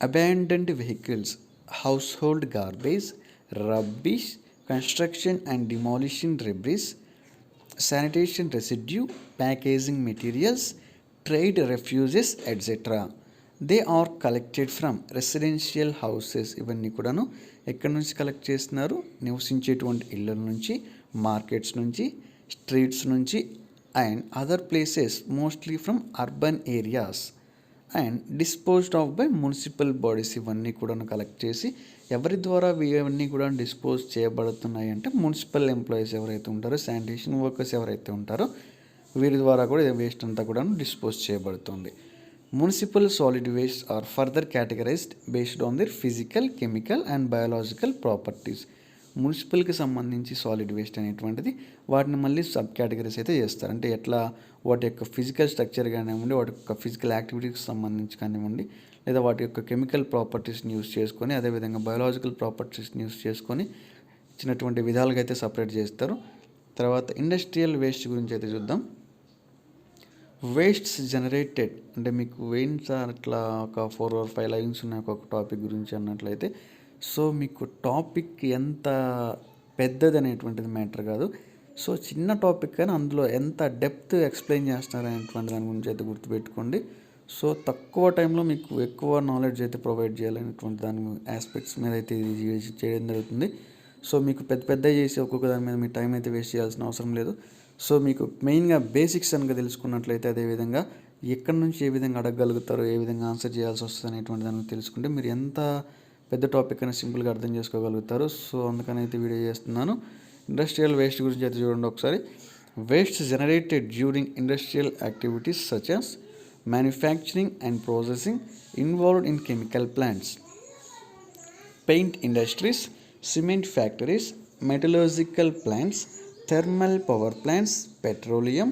abandoned vehicles, household garbage, rubbish, construction and demolition debris, sanitation residue, packaging materials, trade refuses, etc. They are collected from residential houses. ఇవన్నీ కూడాను ఎక్కడి నుంచి collect చేస్తున్నారు? నివసించేటువంటి ఇళ్ళ నుంచి, markets నుంచి, streets నుంచి and other places, mostly from urban areas and disposed of by municipal bodies. ఇవన్నీ కూడాను కలెక్ట్ చేసి ఎవరి ద్వారా ఇవన్నీ కూడా డిస్పోజ్ చేయబడుతున్నాయి అంటే మున్సిపల్ ఎంప్లాయీస్ ఎవరైతే ఉంటారో, శానిటేషన్ వర్కర్స్ ఎవరైతే ఉంటారో వీరి ద్వారా కూడా వేస్ట్ అంతా కూడా డిస్పోజ్ చేయబడుతుంది. Municipal solid wastes are further categorized based on their physical, chemical and biological properties. మున్సిపల్కి సంబంధించి సాలిడ్ వేస్ట్ అనేటువంటిది వాటిని మళ్ళీ సబ్ కేటగిరీస్ అయితే చేస్తారు. అంటే ఎట్లా వాటి యొక్క ఫిజికల్ స్ట్రక్చర్ కానివ్వండి, వాటి యొక్క ఫిజికల్ యాక్టివిటీస్కి సంబంధించి కానివ్వండి, లేదా వాటి యొక్క కెమికల్ ప్రాపర్టీస్ని యూస్ చేసుకొని, అదేవిధంగా బయాలజికల్ ప్రాపర్టీస్ని యూస్ చేసుకొని ఇచ్చినటువంటి విధాలుగా అయితే సపరేట్ చేస్తారు. తర్వాత ఇండస్ట్రియల్ వేస్ట్ గురించి అయితే చూద్దాం. వేస్ట్స్ జనరేటెడ్ అంటే మీకు వెయిన్స్ అట్లా ఒక 4 or 5 లైన్స్ ఉన్నాయి ఒక టాపిక్ గురించి అన్నట్లయితే, సో మీకు టాపిక్ ఎంత పెద్దది అనేటువంటిది మ్యాటర్ కాదు. సో చిన్న టాపిక్ కానీ అందులో ఎంత డెప్త్ ఎక్స్ప్లెయిన్ చేస్తున్నారు అనేటువంటి దాని గురించి అయితే గుర్తుపెట్టుకోండి. సో తక్కువ టైంలో మీకు ఎక్కువ నాలెడ్జ్ అయితే ప్రొవైడ్ చేయాలనేటువంటి దాని ఆస్పెక్ట్స్ మీద అయితే ఇది చేయడం జరుగుతుంది. సో మీకు పెద్ద పెద్ద చేసి ఒక్కొక్క దాని మీద మీ టైం అయితే వేస్ట్ చేయాల్సిన అవసరం లేదు. సో మీకు మెయిన్గా బేసిక్స్ కనుక తెలుసుకున్నట్లయితే, అదేవిధంగా ఎక్కడి నుంచి ఏ విధంగా అడగగలుగుతారో, ఏ విధంగా ఆన్సర్ చేయాల్సి వస్తుంది అనేటువంటి దాన్ని తెలుసుకుంటే మీరు ఎంత పెద్ద టాపిక్ అయినా సింపుల్గా అర్థం చేసుకోగలుగుతారు. సో అందుకని అయితే వీడియో చేస్తున్నాను. ఇండస్ట్రియల్ వేస్ట్ గురించి అయితే చూడండి ఒకసారి. Waste generated during industrial activities such as manufacturing and processing involved in chemical plants, paint industries, cement factories, metallurgical plants, thermal power plants, petroleum,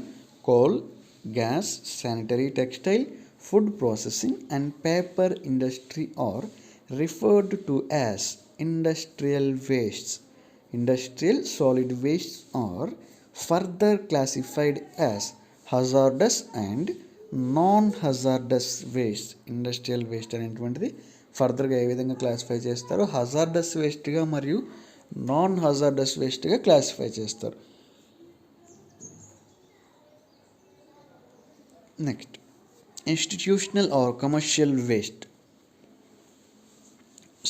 coal, gas, sanitary, textile, food processing and paper industry are referred to as industrial wastes. Industrial solid wastes are further classified as hazardous and non hazardous waste. Industrial waste అనేటువంటిది ఫర్దర్గా ఏ విధంగా classify చేస్తారో hazardous వేస్ట్గా మరియు non hazardous వేస్ట్గా classify చేస్తారు. Next, institutional or commercial waste.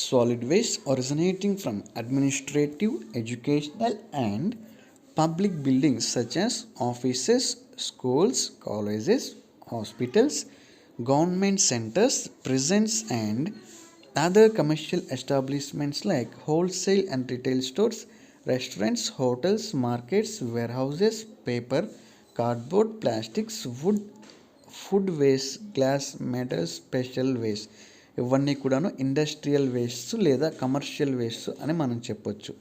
Solid waste originating from administrative, educational and public buildings such as offices, schools, colleges, hospitals, government centers, prisons and other commercial establishments like wholesale and retail stores, restaurants, hotels, markets, warehouses, paper, cardboard, plastics, wood, food waste, glass, metal, special waste. ఇవన్నీ కూడాను industrial waste లేదా commercial waste అని మనం చెప్పొచ్చు.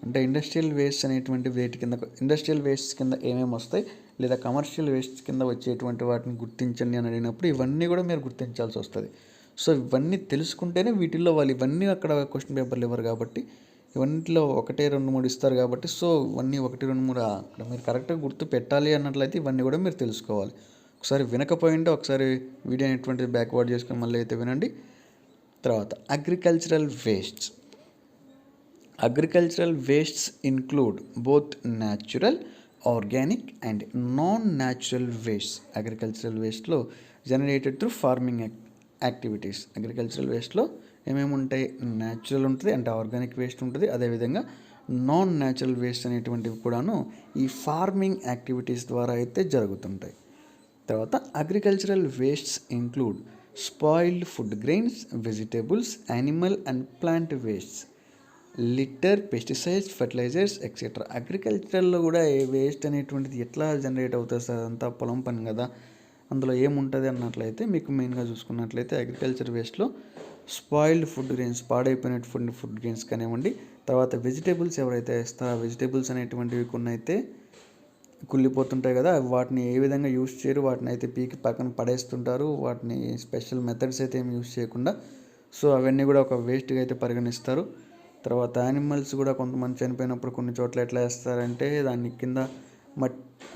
అంటే industrial waste అనేటువంటి వేటి కింద, ఇండస్ట్రియల్ వేస్ట్ కింద ఏమేమి వస్తాయి లేదా కమర్షియల్ వేస్ట్ కింద వచ్చేటువంటి వాటిని గుర్తించండి అని అడిగినప్పుడు ఇవన్నీ కూడా మీరు గుర్తించాల్సి వస్తుంది. సో ఇవన్నీ తెలుసుకుంటేనే వీటిల్లో వాళ్ళు ఇవన్నీ అక్కడ క్వశ్చన్ పేపర్లు ఇవ్వరు కాబట్టి ఇవన్నింటిలో 1, 2, 3 ఇస్తారు కాబట్టి సో ఇవన్నీ 1, 2, 3 అక్కడ మీరు కరెక్ట్గా గుర్తు పెట్టాలి అన్నట్లయితే ఇవన్నీ కూడా మీరు తెలుసుకోవాలి. ఒకసారి వినకపోయింటే ఒకసారి వీడియో అనేటువంటిది బ్యాక్వర్డ్ చేసుకొని మళ్ళీ అయితే వినండి. తర్వాత agricultural wastes. Agricultural wastes include both natural, organic and non-natural wastes. Agricultural waste లో generated through farming activities. Agricultural వేస్ట్లో ఏమేమి ఉంటాయి? న్యాచురల్ ఉంటుంది అంటే ఆర్గానిక్ వేస్ట్ ఉంటుంది, అదేవిధంగా నాన్ న్యాచురల్ వేస్ట్ అనేటువంటివి కూడాను ఈ ఫార్మింగ్ యాక్టివిటీస్ ద్వారా అయితే జరుగుతుంటాయి. తర్వాత agricultural wastes include spoiled food grains, vegetables, animal and plant wastes, litter, pesticides, fertilizers etcetera. అగ్రికల్చర్లో కూడా ఏ వేస్ట్ అనేటువంటిది ఎట్లా జనరేట్ అవుతుంది సార్, అంతా పొలం పని కదా, అందులో ఏముంటుంది అన్నట్లయితే మీకు మెయిన్గా చూసుకున్నట్లయితే అగ్రికల్చర్ వేస్ట్లో స్పాయిల్డ్ ఫుడ్ గ్రెయిన్స్, పాడైపోయిన ఫుడ్ గ్రెయిన్స్ కానివ్వండి, తర్వాత వెజిటేబుల్స్ ఎవరైతే వేస్తారో ఆ వెజిటేబుల్స్ అనేటువంటివి కొన్ని అయితే కుళ్ళిపోతుంటాయి కదా, వాటిని ఏ విధంగా యూస్ చేయరు, వాటిని అయితే పీకి పక్కన పడేస్తుంటారు, వాటిని స్పెషల్ మెథడ్స్ అయితే ఏమి యూస్ చేయకుండా. సో అవన్నీ కూడా ఒక వేస్ట్గా అయితే పరిగణిస్తారు. తర్వాత యానిమల్స్ కూడా కొంతమంది చనిపోయినప్పుడు కొన్ని చోట్ల ఎట్లా వేస్తారంటే దాన్ని కింద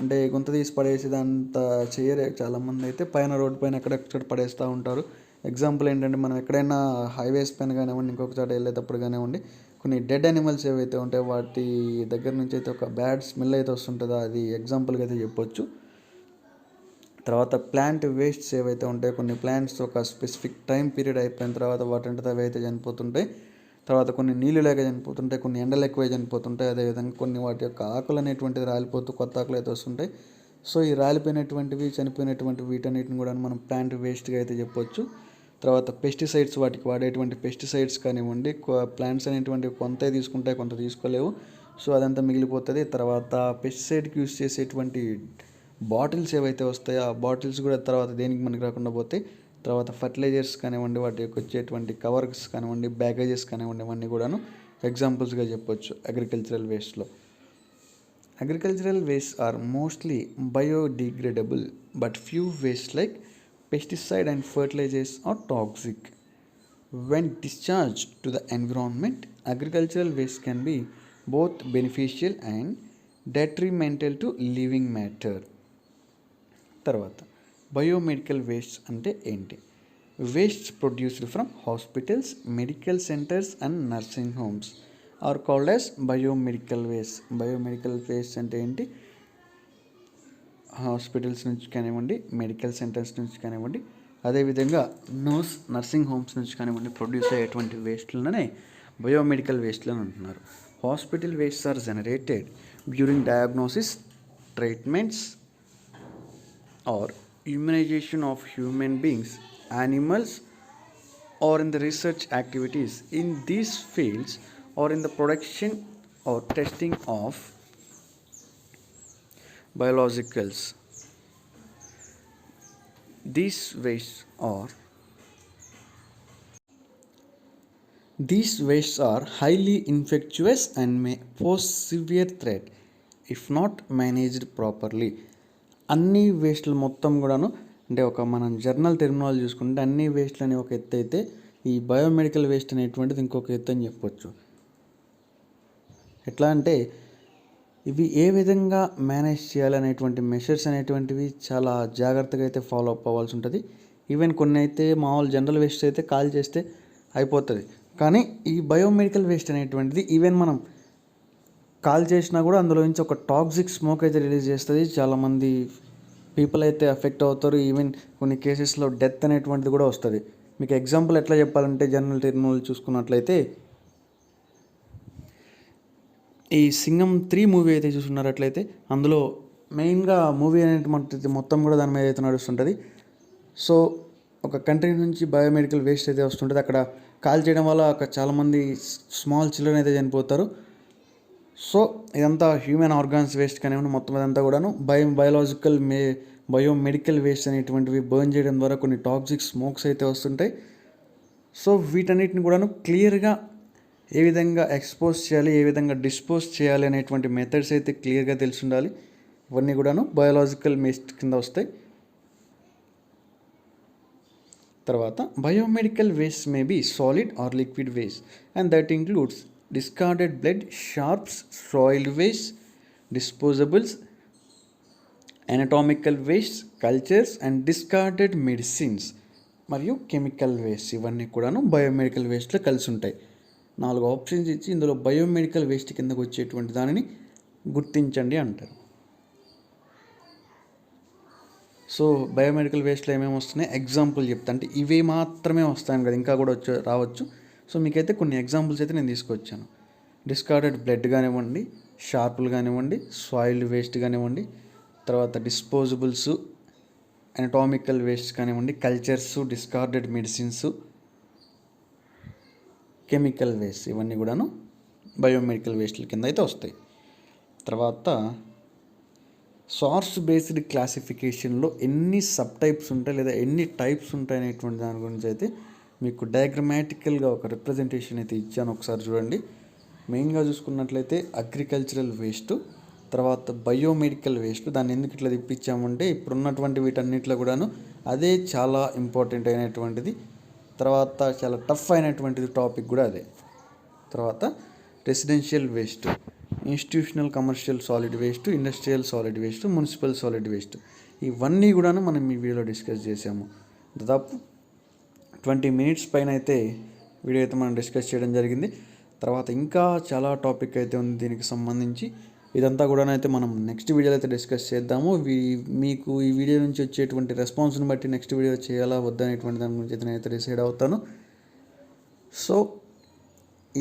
అంటే గుంత తీసి పడేసి దాంత చేయరే చాలామంది అయితే పైన రోడ్డు పైన ఎక్కడెక్కడ పడేస్తూ ఉంటారు. ఎగ్జాంపుల్ ఏంటంటే మనం ఎక్కడైనా హైవేస్ పైన కానివ్వండి, ఇంకొక చోట వెళ్ళేటప్పుడు కానివ్వండి, కొన్ని డెడ్ యానిమల్స్ ఏవైతే ఉంటాయో వాటి దగ్గర నుంచి అయితే ఒక బ్యాడ్ స్మెల్ అయితే వస్తుంటుందో అది ఎగ్జాంపుల్గా అయితే చెప్పొచ్చు. తర్వాత ప్లాంట్ వేస్ట్స్ ఏవైతే ఉంటాయో కొన్ని ప్లాంట్స్ ఒక స్పెసిఫిక్ టైం పీరియడ్ అయిపోయిన తర్వాత వాటి అవి అయితే చనిపోతుంటాయి. తర్వాత కొన్ని నీళ్ళు లేక చనిపోతుంటాయి, కొన్ని ఎండలు ఎక్కువ చనిపోతుంటాయి, అదేవిధంగా కొన్ని వాటి యొక్క ఆకులు అనేటువంటిది రాలిపోతూ కొత్త ఆకులు అయితే వస్తుంటాయి. సో ఈ రాలిపోయినటువంటివి, చనిపోయినటువంటి వీటన్నిటిని కూడా మనం ప్లాంట్ వేస్ట్గా అయితే చెప్పొచ్చు. తర్వాత పెస్టిసైడ్స్, వాటికి వాడేటువంటి పెస్టిసైడ్స్ కానివ్వండి, ప్లాంట్స్ అనేటువంటివి కొంత తీసుకుంటాయి, కొంత తీసుకోలేవు, సో అదంతా మిగిలిపోతుంది. తర్వాత పెస్టిసైడ్కి యూస్ చేసేటువంటి బాటిల్స్ ఏవైతే వస్తాయో ఆ బాటిల్స్ కూడా తర్వాత దేనికి మనకి రాకుండా పోతాయి. తర్వాత ఫర్టిలైజర్స్ కానివ్వండి, వాటి యొక్క వచ్చేటువంటి కవర్స్ కానివ్వండి, బ్యాగేజెస్ కానివ్వండి, ఇవన్నీ కూడాను ఎగ్జాంపుల్స్గా చెప్పొచ్చు అగ్రికల్చరల్ వేస్ట్లో. Agricultural waste are mostly biodegradable but few waste like pesticide and fertilizers are toxic. When discharged to the environment, agricultural waste can be both beneficial and detrimental to living matter. తర్వాత biomedical waste అంటే ఏంటి? Waste produced from hospitals, medical centres and nursing homes are called as biomedical waste. Biomedical waste అంటే ఏంటి? Hospitals నుంచి కానివ్వండి, medical centres నుంచి కానివ్వండి, అదేవిధంగా నర్సింగ్ హోమ్స్ నుంచి కానివ్వండి ప్రొడ్యూస్ అయ్యేటువంటి వేస్ట్లనే బయోమెడికల్ వేస్ట్లు అని అంటున్నారు. Hospital waste are generated during diagnosis, treatments or immunization of human beings, animals, or in the research activities in these fields, or in the production or testing of biologicals. These wastes are highly infectious and may pose severe threat if not managed properly. అన్ని వేస్ట్లు మొత్తం కూడాను అంటే మనం journal terminology చూసుకుంటే అన్ని వేస్ట్లు అని ఒక ఎత్తు అయితే ఈ బయోమెడికల్ వేస్ట్ అనేటువంటిది ఇంకొక ఎత్తు అని చెప్పొచ్చు. ఎట్లా అంటే ఇవి ఏ విధంగా మేనేజ్ చేయాలనేటువంటి మెషర్స్ అనేటువంటివి చాలా జాగ్రత్తగా అయితే ఫాలో అప్ అవ్వాల్సి ఉంటుంది. ఈవెన్ కొన్ని అయితే మామూలు జనరల్ వేస్ట్ అయితే కాల్ చేస్తే అయిపోతుంది. కానీ ఈ బయోమెడికల్ వేస్ట్ అనేటువంటిది ఈవెన్ మనం కాల్ చేసినా కూడా అందులో నుంచి ఒక టాక్సిక్ స్మోక్ అయితే రిలీజ్ చేస్తుంది. చాలామంది పీపుల్ అయితే ఎఫెక్ట్ అవుతారు. ఈవెన్ కొన్ని కేసెస్లో డెత్ అనేటువంటిది కూడా వస్తుంది. మీకు ఎగ్జాంపుల్ ఎట్లా చెప్పాలంటే జనరల్ టెర్మినాలజీ చూసుకున్నట్లయితే ఈ సింగం 3 మూవీ అయితే చూసుకున్నట్లయితే అందులో మెయిన్గా మూవీ అనేటువంటి మొత్తం కూడా దాని మీద అయితే నడుస్తుంటుంది. సో ఒక కంట్రీ నుంచి బయోమెడికల్ వేస్ట్ అయితే వస్తుంటుంది. అక్కడ కాల్ చేయడం వల్ల అక్కడ చాలామంది స్మాల్ చిల్డ్రన్ అయితే చనిపోతారు. సో ఇదంతా హ్యూమన్ ఆర్గాన్స్ వేస్ట్ కానివ్వండి మొత్తం ఇదంతా కూడాను బయోమెడికల్ వేస్ట్ అనేటువంటివి బర్న్ చేయడం ద్వారా కొన్ని టాక్సిక్ స్మోక్స్ అయితే వస్తుంటాయి. సో వీటన్నిటిని కూడాను క్లియర్గా ఏ విధంగా ఎక్స్పోజ్ చేయాలి, ఏ విధంగా డిస్పోజ్ చేయాలి అనేటువంటి మెథడ్స్ అయితే క్లియర్గా తెలిసి ఉండాలి. ఇవన్నీ కూడాను బయోలాజికల్ వేస్ట్ కింద వస్తాయి. తర్వాత biomedical waste may be solid or liquid waste and that includes discarded blood, sharps, soil waste, disposables, anatomical waste, cultures and discarded medicines మరియు కెమికల్ వేస్ట్. ఇవన్నీ కూడాను బయోమెడికల్ వేస్ట్లో కలిసి ఉంటాయి. 4 ఆప్షన్స్ ఇచ్చి ఇందులో బయోమెడికల్ వేస్ట్ కిందకు వచ్చేటువంటి దానిని గుర్తించండి అంటారు. సో బయోమెడికల్ వేస్ట్లో ఏమేమి వస్తున్నాయి ఎగ్జాంపుల్ చెప్తా. అంటే ఇవి మాత్రమే వస్తాయని కదా, ఇంకా కూడా రావచ్చు. సో మీకైతే కొన్ని ఎగ్జాంపుల్స్ అయితే నేను తీసుకొచ్చాను. డిస్కార్డెడ్ బ్లడ్ కానివ్వండి, షార్పులు కానివ్వండి, సాయిల్ వేస్ట్ కానివ్వండి, తర్వాత డిస్పోజబుల్స్, అనటామికల్ వేస్ట్ కానివ్వండి, cultures, discarded medicines, chemical waste, ఇవన్నీ కూడాను బయోమెడికల్ వేస్ట్ల కింద అయితే వస్తాయి. తర్వాత సోర్స్ బేస్డ్ క్లాసిఫికేషన్లో ఎన్ని సబ్ టైప్స్ ఉంటాయి లేదా ఎన్ని టైప్స్ ఉంటాయి అనేటువంటి దాని గురించి అయితే మీకు డయాగ్రమాటికల్గా ఒక రిప్రజెంటేషన్ అయితే ఇచ్చాను. ఒకసారి చూడండి. మెయిన్గా చూసుకున్నట్లయితే అగ్రికల్చరల్ వేస్ట్, తర్వాత బయోమెడికల్ వేస్ట్. దాన్ని ఎందుకు ఇట్లా తిప్పించామంటే ఇప్పుడున్నటువంటి వీటన్నిటిలో కూడాను అదే చాలా ఇంపార్టెంట్ అయినటువంటిది. తర్వాత చాలా టఫ్ అయినటువంటిది టాపిక్ కూడా అదే. తర్వాత residential waste, institutional commercial solid waste, industrial solid waste, municipal solid waste, ఇవన్నీ కూడాను మనం ఈ వీడియోలో డిస్కస్ చేసాము. దాదాపు 20 minutes పైన అయితే వీడియో అయితే మనం డిస్కస్ చేయడం జరిగింది. తర్వాత ఇంకా చాలా టాపిక్ అయితే ఉంది దీనికి సంబంధించి. ఇదంతా కూడా అయితే మనం నెక్స్ట్ వీడియోలో అయితే డిస్కస్ చేద్దాము. మీకు ఈ వీడియో నుంచి వచ్చేటువంటి రెస్పాన్స్ని బట్టి నెక్స్ట్ వీడియో చేయాలా వద్దనేటువంటి దాని గురించి అయితే నేనైతే డిసైడ్ అవుతాను. సో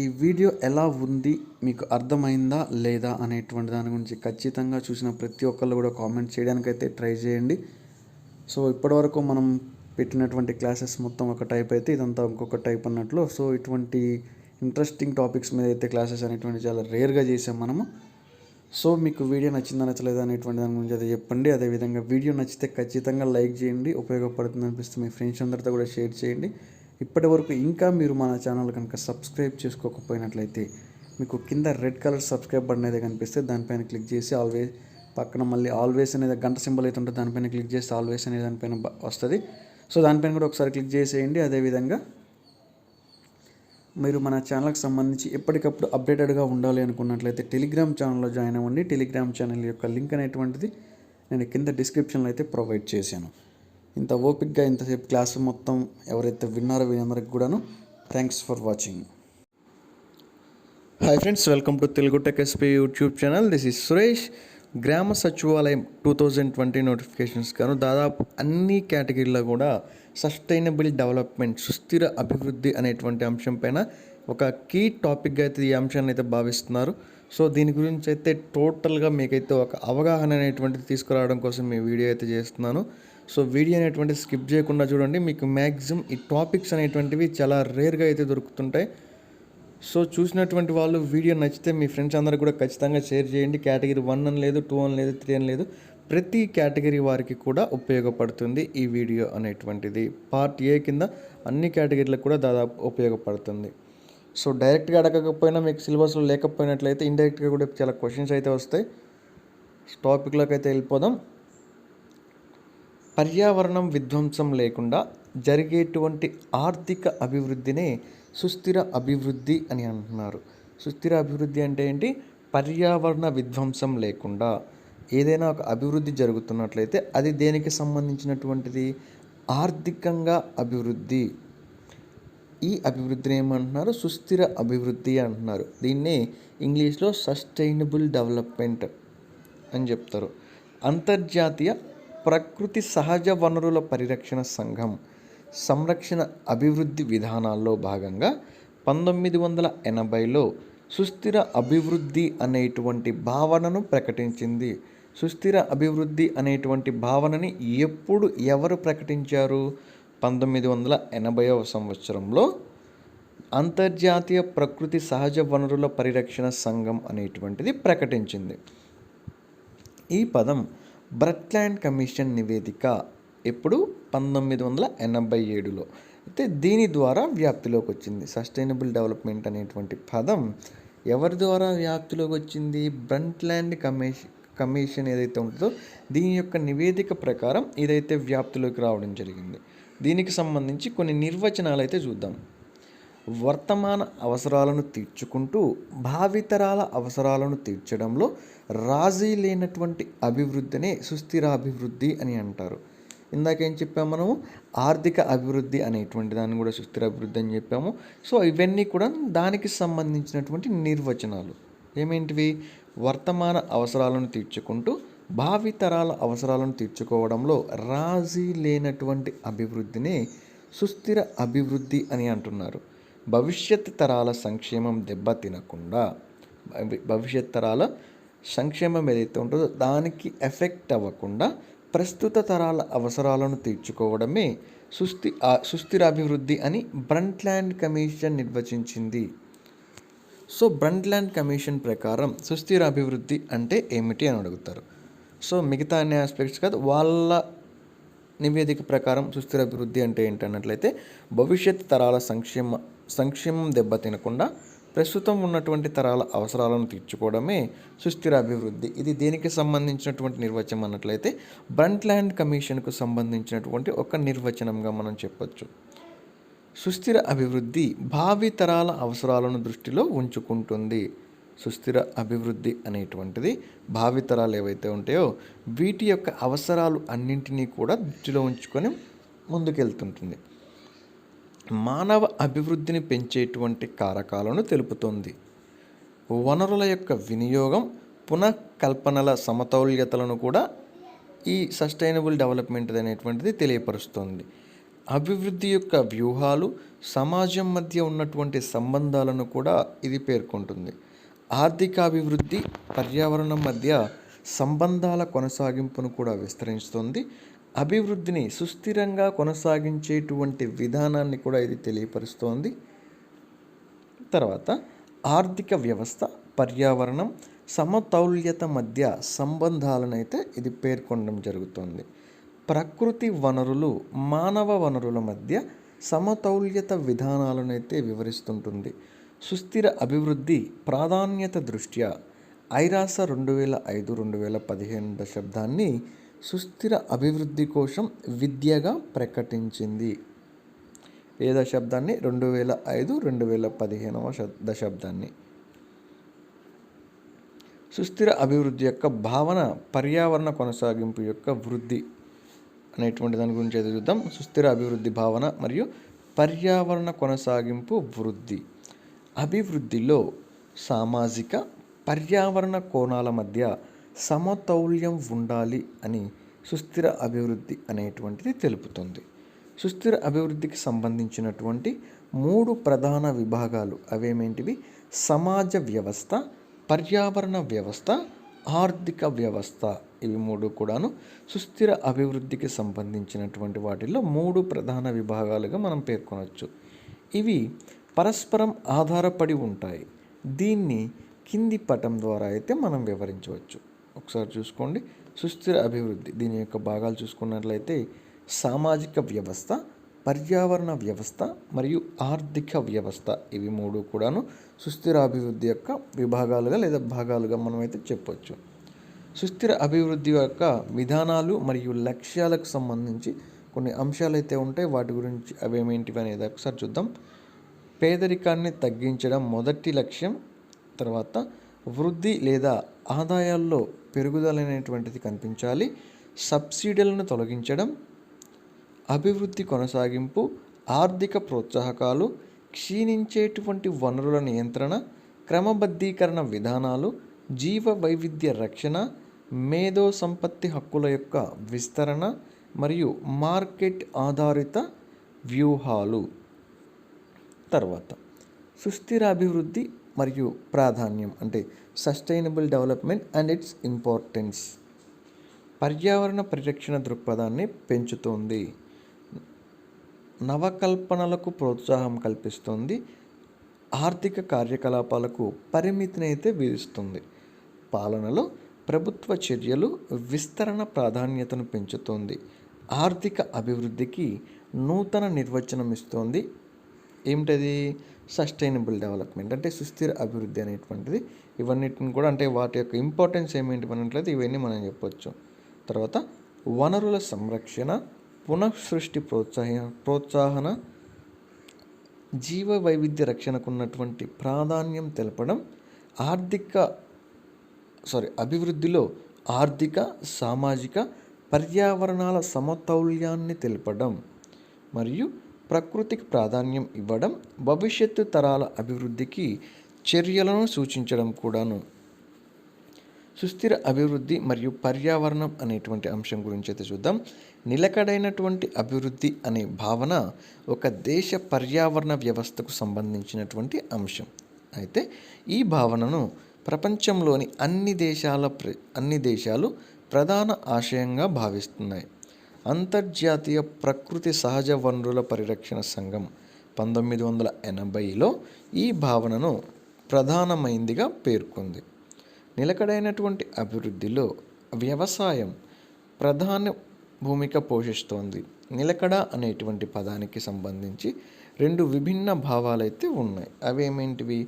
ఈ వీడియో ఎలా ఉంది, మీకు అర్థమైందా లేదా అనేటువంటి దాని గురించి ఖచ్చితంగా చూసిన ప్రతి ఒక్కళ్ళు కూడా కామెంట్ చేయడానికైతే ట్రై చేయండి. సో ఇప్పటివరకు మనం పెట్టినటువంటి క్లాసెస్ మొత్తం ఒక టైప్ అయితే ఇదంతా ఇంకొక టైప్ అన్నట్లు. సో ఇటువంటి ఇంట్రెస్టింగ్ టాపిక్స్ మీద అయితే క్లాసెస్ అనేటువంటి చాలా రేర్గా చేసాం మనము. సో మీకు వీడియో నచ్చిందా నచ్చలేదా అనేటువంటి దాని గురించి అయితే చెప్పండి. అదేవిధంగా వీడియో నచ్చితే ఖచ్చితంగా లైక్ చేయండి, ఉపయోగపడుతుంది అనిపిస్తే మీ ఫ్రెండ్స్ అందరితో కూడా షేర్ చేయండి. ఇప్పటి వరకు ఇంకా మీరు మన ఛానల్ కనుక సబ్స్క్రైబ్ చేసుకోకపోయినట్లయితే మీకు కింద రెడ్ కలర్ సబ్స్క్రైబ్ బటన్ అయితే కనిపిస్తే దానిపైన క్లిక్ చేసి పక్కన మళ్ళీ ఆల్వేస్ అనేది గంట సింబల్ అయితే ఉంటుంది, దానిపైన క్లిక్ చేస్తే ఆల్వేస్ అనేది దానిపైన వస్తుంది. సో దానిపైన కూడా ఒకసారి క్లిక్ చేసేయండి. అదేవిధంగా మీరు మన ఛానల్కి సంబంధించి ఎప్పటికప్పుడు అప్డేటెడ్గా ఉండాలి అనుకున్నట్లయితే టెలిగ్రామ్ ఛానల్లో జాయిన్ అవ్వండి. టెలిగ్రామ్ ఛానల్ యొక్క లింక్ అనేటువంటిది నేను కింద డిస్క్రిప్షన్లో అయితే ప్రొవైడ్ చేశాను. ఇంత ఓపిక్గా ఇంతసేపు క్లాసు మొత్తం ఎవరైతే విన్నారో వీరందరికి కూడాను thanks for watching. Hi friends, welcome to Telugu tech SP YouTube channel. This is Suresh. గ్రామ సచివాలయం 2020 నోటిఫికేషన్స్ గాను దాదాపు అన్ని కేటగిరీలో కూడా సస్టైనబుల్ డెవలప్మెంట్, సుస్థిర అభివృద్ధి అనేటువంటి అంశం పైన ఒక కీ టాపిక్గా అయితే ఈ అంశాన్ని అయితే భావిస్తున్నారు. సో దీని గురించి అయితే టోటల్గా మీకైతే ఒక అవగాహన అనేటువంటిది తీసుకురావడం కోసం ఈ వీడియో అయితే చేస్తున్నాను. సో వీడియో అనేటువంటిది స్కిప్ చేయకుండా చూడండి. మీకు మ్యాక్సిమం ఈ టాపిక్స్ అనేటువంటివి చాలా రేర్గా అయితే దొరుకుతుంటాయి. సో చూసినటువంటి వాళ్ళు వీడియో నచ్చితే మీ ఫ్రెండ్స్ అందరూ కూడా ఖచ్చితంగా షేర్ చేయండి. కేటగిరీ 1 అని లేదు, 2 అని లేదు, 3 అని లేదు, ప్రతి కేటగిరీ వారికి కూడా ఉపయోగపడుతుంది ఈ వీడియో అనేటువంటిది. పార్ట్ ఏ కింద అన్ని కేటగిరీలకు కూడా దాదాపు ఉపయోగపడుతుంది. సో డైరెక్ట్గా అడగకపోయినా, మీకు సిలబస్లో లేకపోయినట్లయితే ఇండైరెక్ట్గా కూడా చాలా క్వశ్చన్స్ అయితే వస్తాయి. టాపిక్లోకి అయితే వెళ్ళిపోదాం. పర్యావరణం విధ్వంసం లేకుండా జరిగేటువంటి ఆర్థిక అభివృద్ధినే సుస్థిర అభివృద్ధి అని అంటున్నారు. సుస్థిర అభివృద్ధి అంటే ఏంటి? పర్యావరణ విధ్వంసం లేకుండా ఏదైనా ఒక అభివృద్ధి జరుగుతున్నట్లయితే అది దేనికి సంబంధించినటువంటిది? ఆర్థికంగా అభివృద్ధి. ఈ అభివృద్ధిని ఏమంటున్నారు? సుస్థిర అభివృద్ధి అంటున్నారు. దీన్నే ఇంగ్లీష్లో సస్టైనబుల్ డెవలప్మెంట్ అని చెప్తారు. అంతర్జాతీయ ప్రకృతి సహజ వనరుల పరిరక్షణ సంఘం సంరక్షణ అభివృద్ధి విధానాల్లో భాగంగా 1980లో సుస్థిర అభివృద్ధి అనేటువంటి భావనను ప్రకటించింది. సుస్థిర అభివృద్ధి అనేటువంటి భావనని ఎప్పుడు ఎవరు ప్రకటించారు? 1980వ సంవత్సరంలో అంతర్జాతీయ ప్రకృతి సహజ వనరుల పరిరక్షణ సంఘం అనేటువంటిది ప్రకటించింది. ఈ పదం బ్రట్ల్యాండ్ కమిషన్ నివేదిక ఎప్పుడు? 1987లో. అయితే దీని ద్వారా వ్యాప్తిలోకి వచ్చింది. సస్టైనబుల్ డెవలప్మెంట్ అనేటువంటి పదం ఎవరి ద్వారా వ్యాప్తిలోకి వచ్చింది? బ్రట్ల్యాండ్ కమిషన్ ఏదైతే ఉంటుందో దీని యొక్క నివేదిక ప్రకారం ఇదైతే వ్యాప్తిలోకి రావడం జరిగింది. దీనికి సంబంధించి కొన్ని నిర్వచనాలు అయితే చూద్దాం. వర్తమాన అవసరాలను తీర్చుకుంటూ భావితరాల అవసరాలను తీర్చడంలో రాజీ లేనటువంటి అభివృద్ధినే సుస్థిరాభివృద్ధి అని అంటారు. ఇందాకేం చెప్పాము మనము? ఆర్థిక అభివృద్ధి అనేటువంటి దాన్ని కూడా సుస్థిర అభివృద్ధి అని చెప్పాము. సో ఇవన్నీ కూడా దానికి సంబంధించినటువంటి నిర్వచనాలు. ఏమేంటివి? వర్తమాన అవసరాలను తీర్చుకుంటూ భావితరాల అవసరాలను తీర్చుకోవడంలో రాజీ లేనటువంటి అభివృద్ధినే సుస్థిర అభివృద్ధి అని అంటున్నారు. భవిష్యత్ తరాల సంక్షేమం దెబ్బతినకుండా, భవిష్యత్ తరాల సంక్షేమం ఏదైతే ఉంటుందో దానికి ఎఫెక్ట్ అవ్వకుండా ప్రస్తుత తరాల అవసరాలను తీర్చుకోవడమే సుస్థిరాభివృద్ధి అని బ్రట్ల్యాండ్ కమిషన్ నిర్వచించింది. సో బ్రట్ల్యాండ్ కమిషన్ ప్రకారం సుస్థిరాభివృద్ధి అంటే ఏమిటి అని అడుగుతారు. సో మిగతా అన్ని ఆస్పెక్ట్స్ కాదు, వాళ్ళ నివేదిక ప్రకారం సుస్థిరాభివృద్ధి అంటే ఏంటన్నట్లయితే భవిష్యత్ తరాల సంక్షేమం దెబ్బతినకుండా ప్రస్తుతం ఉన్నటువంటి తరాల అవసరాలను తీర్చుకోవడమే సుస్థిర అభివృద్ధి. ఇది దేనికి సంబంధించినటువంటి నిర్వచనం అన్నట్లయితే బ్రట్ల్యాండ్ కమిషన్కు సంబంధించినటువంటి ఒక నిర్వచనంగా మనం చెప్పొచ్చు. సుస్థిర అభివృద్ధి భావి తరాల అవసరాలను దృష్టిలో ఉంచుకుంటుంది. సుస్థిర అభివృద్ధి అనేటువంటిది భావితరాలు ఏవైతే ఉంటాయో వీటి యొక్క అవసరాలు అన్నింటినీ కూడా దృష్టిలో ఉంచుకొని ముందుకెళ్తుంటుంది. మానవ అభివృద్ధిని పెంచేటువంటి కారకాలను తెలుపుతుంది. వనరుల యొక్క వినియోగం, పునఃకల్పనల సమతౌల్యతలను కూడా ఈ సస్టైనబుల్ డెవలప్మెంట్ అనేటువంటిది తెలియపరుస్తుంది. అభివృద్ధి యొక్క వ్యూహాలు, సమాజం మధ్య ఉన్నటువంటి సంబంధాలను కూడా ఇది పేర్కొంటుంది. ఆర్థికాభివృద్ధి పర్యావరణం మధ్య సంబంధాల కొనసాగింపును కూడా విస్తరిస్తుంది. అభివృద్ధిని సుస్థిరంగా కొనసాగించేటువంటి విధానాన్ని కూడా ఇది తెలియపరుస్తోంది. తర్వాత ఆర్థిక వ్యవస్థ, పర్యావరణం, సమతౌల్యత మధ్య సంబంధాలను అయితే ఇది పేర్కొనడం జరుగుతుంది. ప్రకృతి వనరులు, మానవ వనరుల మధ్య సమతౌల్యత విధానాలను అయితే వివరిస్తుంటుంది. సుస్థిర అభివృద్ధి ప్రాధాన్యత దృష్ట్యా ఐరాస 2005-2015 దశాబ్దాన్ని సుస్థిర అభివృద్ధి కోసం విద్యగా ప్రకటించింది. ఏ దశాబ్దాన్ని? 2005 2015వ దశాబ్దాన్ని. సుస్థిర అభివృద్ధి యొక్క భావన పర్యావరణ కొనసాగింపు యొక్క వృద్ధి అనేటువంటి దాని గురించి అయితే చూద్దాం. సుస్థిర అభివృద్ధి భావన మరియు పర్యావరణ కొనసాగింపు వృద్ధి. అభివృద్ధిలో సామాజిక పర్యావరణ కోణాల మధ్య సమతౌల్యం ఉండాలి అని సుస్థిర అభివృద్ధి అనేటువంటిది తెలుపుతుంది. సుస్థిర అభివృద్ధికి సంబంధించినటువంటి 3 ప్రధాన విభాగాలు అవేమేంటివి? సమాజ వ్యవస్థ, పర్యావరణ వ్యవస్థ, ఆర్థిక వ్యవస్థ. ఇవి 3 కూడాను సుస్థిర అభివృద్ధికి సంబంధించినటువంటి వాటిల్లో 3 ప్రధాన విభాగాలుగా మనం పేర్కొనవచ్చు. ఇవి పరస్పరం ఆధారపడి ఉంటాయి. దీన్ని కింది పటం ద్వారా అయితే మనం వివరించవచ్చు. ఒకసారి చూసుకోండి. సుస్థిర అభివృద్ధి దీని యొక్క భాగాలు చూసుకున్నట్లయితే సామాజిక వ్యవస్థ, పర్యావరణ వ్యవస్థ మరియు ఆర్థిక వ్యవస్థ. ఇవి 3 కూడాను సుస్థిర అభివృద్ధి యొక్క విభాగాలుగా లేదా భాగాలుగా మనమైతే చెప్పవచ్చు. సుస్థిర అభివృద్ధి యొక్క విధానాలు మరియు లక్ష్యాలకు సంబంధించి కొన్ని అంశాలు అయితే ఉంటాయి. వాటి గురించి అవేమేంటివి అనేది ఒకసారి చూద్దాం. పేదరికాన్ని తగ్గించడం మొదటి లక్ష్యం. తర్వాత వృద్ధి లేదా ఆదాయాల్లో పెరుగుదల అనేటువంటిది కనిపించాలి. సబ్సిడీలను తొలగించడం, అభివృద్ధి కొనసాగింపు, ఆర్థిక ప్రోత్సాహకాలు, క్షీణించేటువంటి వనరుల నియంత్రణ, క్రమబద్ధీకరణ విధానాలు, జీవ వైవిధ్య రక్షణ, మేధో సంపత్తి హక్కుల యొక్క విస్తరణ మరియు మార్కెట్ ఆధారిత వ్యూహాలు. తర్వాత సుస్థిర అభివృద్ధి మరియు ప్రాధాన్యం అంటే sustainable development and its importance. పర్యావరణ పరిరక్షణ దృక్పథాన్ని పెంచుతుంది, నవకల్పనలకు ప్రోత్సాహం కల్పిస్తుంది, ఆర్థిక కార్యకలాపాలకు పరిమితిని అయితే విధిస్తుంది, పాలనలో ప్రభుత్వ చర్యలు విస్తరణ ప్రాధాన్యతను పెంచుతుంది, ఆర్థిక అభివృద్ధికి నూతన నిర్వచనం ఇస్తుంది. ఏమిటది? సస్టైనబుల్ డెవలప్మెంట్ అంటే సుస్థిర అభివృద్ధి అనేటువంటిది. ఇవన్నిటిని కూడా అంటే వాటి యొక్క ఇంపార్టెన్స్ ఏమేంటి అన్నట్లయితే ఇవన్నీ మనం చెప్పొచ్చు. తర్వాత వనరుల సంరక్షణ, పునఃసృష్టి ప్రోత్సాహన, జీవ వైవిధ్య రక్షణకు ఉన్నటువంటి ప్రాధాన్యం తెలపడం, అభివృద్ధిలో ఆర్థిక, సామాజిక, పర్యావరణాల సమతౌల్యాన్ని తెలపడం మరియు ప్రకృతికి ప్రాధాన్యం ఇవ్వడం, భవిష్యత్తు తరాల అభివృద్ధికి చర్యలను సూచించడం కూడాను. సుస్థిర అభివృద్ధి మరియు పర్యావరణం అనేటువంటి అంశం గురించి అయితే చూద్దాం. నిలకడైనటువంటి అభివృద్ధి అనే భావన ఒక దేశ పర్యావరణ వ్యవస్థకు సంబంధించినటువంటి అంశం. అయితే ఈ భావనను ప్రపంచంలోని అన్ని దేశాలు ప్రధాన ఆశయంగా భావిస్తున్నాయి. అంతర్జాతీయ ప్రకృతి సహజ వనరుల పరిరక్షణ సంఘం 1980లో ఈ భావనను ప్రధానమైందిగా పేర్కొంది. నిలకడైనటువంటి అభివృద్ధిలో వ్యవసాయం ప్రధాన భూమిక పోషిస్తోంది. నిలకడ అనేటువంటి పదానికి సంబంధించి 2 విభిన్న భావాలైతే ఉన్నాయి. అవేమేంటివి?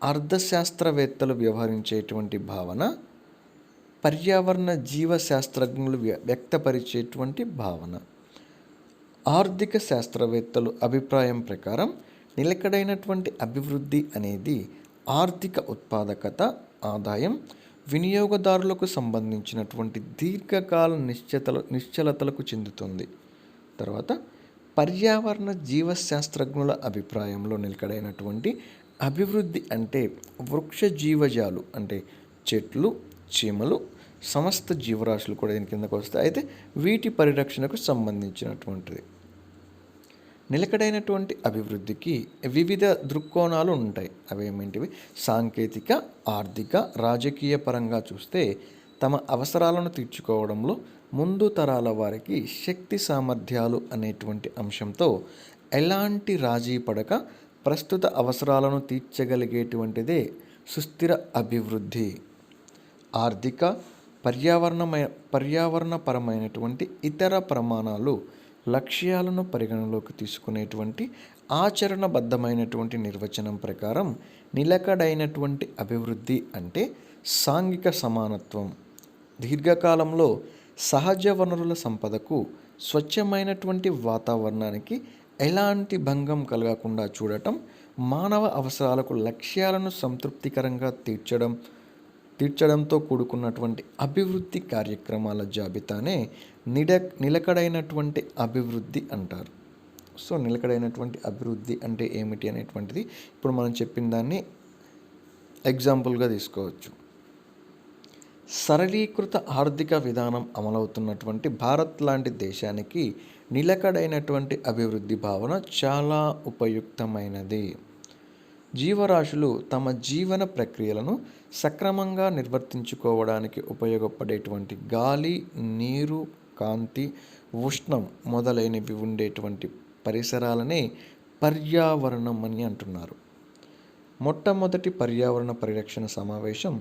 అర్థశాస్త్రవేత్తలు వ్యవహరించేటువంటి భావన, పర్యావరణ జీవశాస్త్రజ్ఞులు వ్యక్తపరిచేటువంటి భావన. ఆర్థిక శాస్త్రవేత్తలు అభిప్రాయం ప్రకారం నిలకడైనటువంటి అభివృద్ధి అనేది ఆర్థిక ఉత్పాదకత, ఆదాయం, వినియోగదారులకు సంబంధించినటువంటి దీర్ఘకాల నిశ్చలతలకు చెందుతుంది. తర్వాత పర్యావరణ జీవశాస్త్రజ్ఞుల అభిప్రాయంలో నిలకడైనటువంటి అభివృద్ధి అంటే వృక్ష జీవజాలు అంటే చెట్లు, చీమలు, సమస్త జీవరాశులు కూడా దీని కిందకు వస్తాయి. అయితే వీటి పరిరక్షణకు సంబంధించినటువంటిది. నిలకడైనటువంటి అభివృద్ధికి వివిధ దృక్కోణాలు ఉంటాయి. అవేమేంటివి? సాంకేతిక, ఆర్థిక, రాజకీయ పరంగా చూస్తే తమ అవసరాలను తీర్చుకోవడంలో ముందు తరాల వారికి శక్తి సామర్థ్యాలు అనేటువంటి అంశంతో ఎలాంటి రాజీ పడక ప్రస్తుత అవసరాలను తీర్చగలిగేటువంటిదే సుస్థిర అభివృద్ధి. ఆర్థిక, పర్యావరణపరమైనటువంటి ఇతర ప్రమాణాలు, లక్ష్యాలను పరిగణలోకి తీసుకునేటువంటి ఆచరణబద్ధమైనటువంటి నిర్వచనం ప్రకారం నిలకడైనటువంటి అభివృద్ధి అంటే సాంఘిక సమానత్వం, దీర్ఘకాలంలో సహజ వనరుల సంపదకు, స్వచ్ఛమైనటువంటి వాతావరణానికి, ఎలాంటి భంగం కలగకుండా చూడటం, మానవ అవసరాలకు లక్ష్యాలను సంతృప్తికరంగా తీర్చడంతో కూడుకున్నటువంటి అభివృద్ధి కార్యక్రమాల జాబితానే నిలకడైనటువంటి అభివృద్ధి అంటారు. సో నిలకడైనటువంటి అభివృద్ధి అంటే ఏమిటి అనేటువంటిది ఇప్పుడు మనం చెప్పిన దాన్ని ఎగ్జాంపుల్గా తీసుకోవచ్చు. సరళీకృత ఆర్థిక విధానం అమలవుతున్నటువంటి భారత్ లాంటి దేశానికి నిలకడైనటువంటి అభివృద్ధి భావన చాలా ఉపయుక్తమైనది. జీవరాశులు తమ జీవన ప్రక్రియలను సక్రమంగా నిర్వర్తించుకోవడానికి ఉపయోగపడేటువంటి గాలి, నీరు, కాంతి, ఉష్ణం మొదలైనవి ఉండేటువంటి పరిసరాలనే పర్యావరణం అని అంటున్నారు. మొట్టమొదటి పర్యావరణ పరిరక్షణ సమావేశం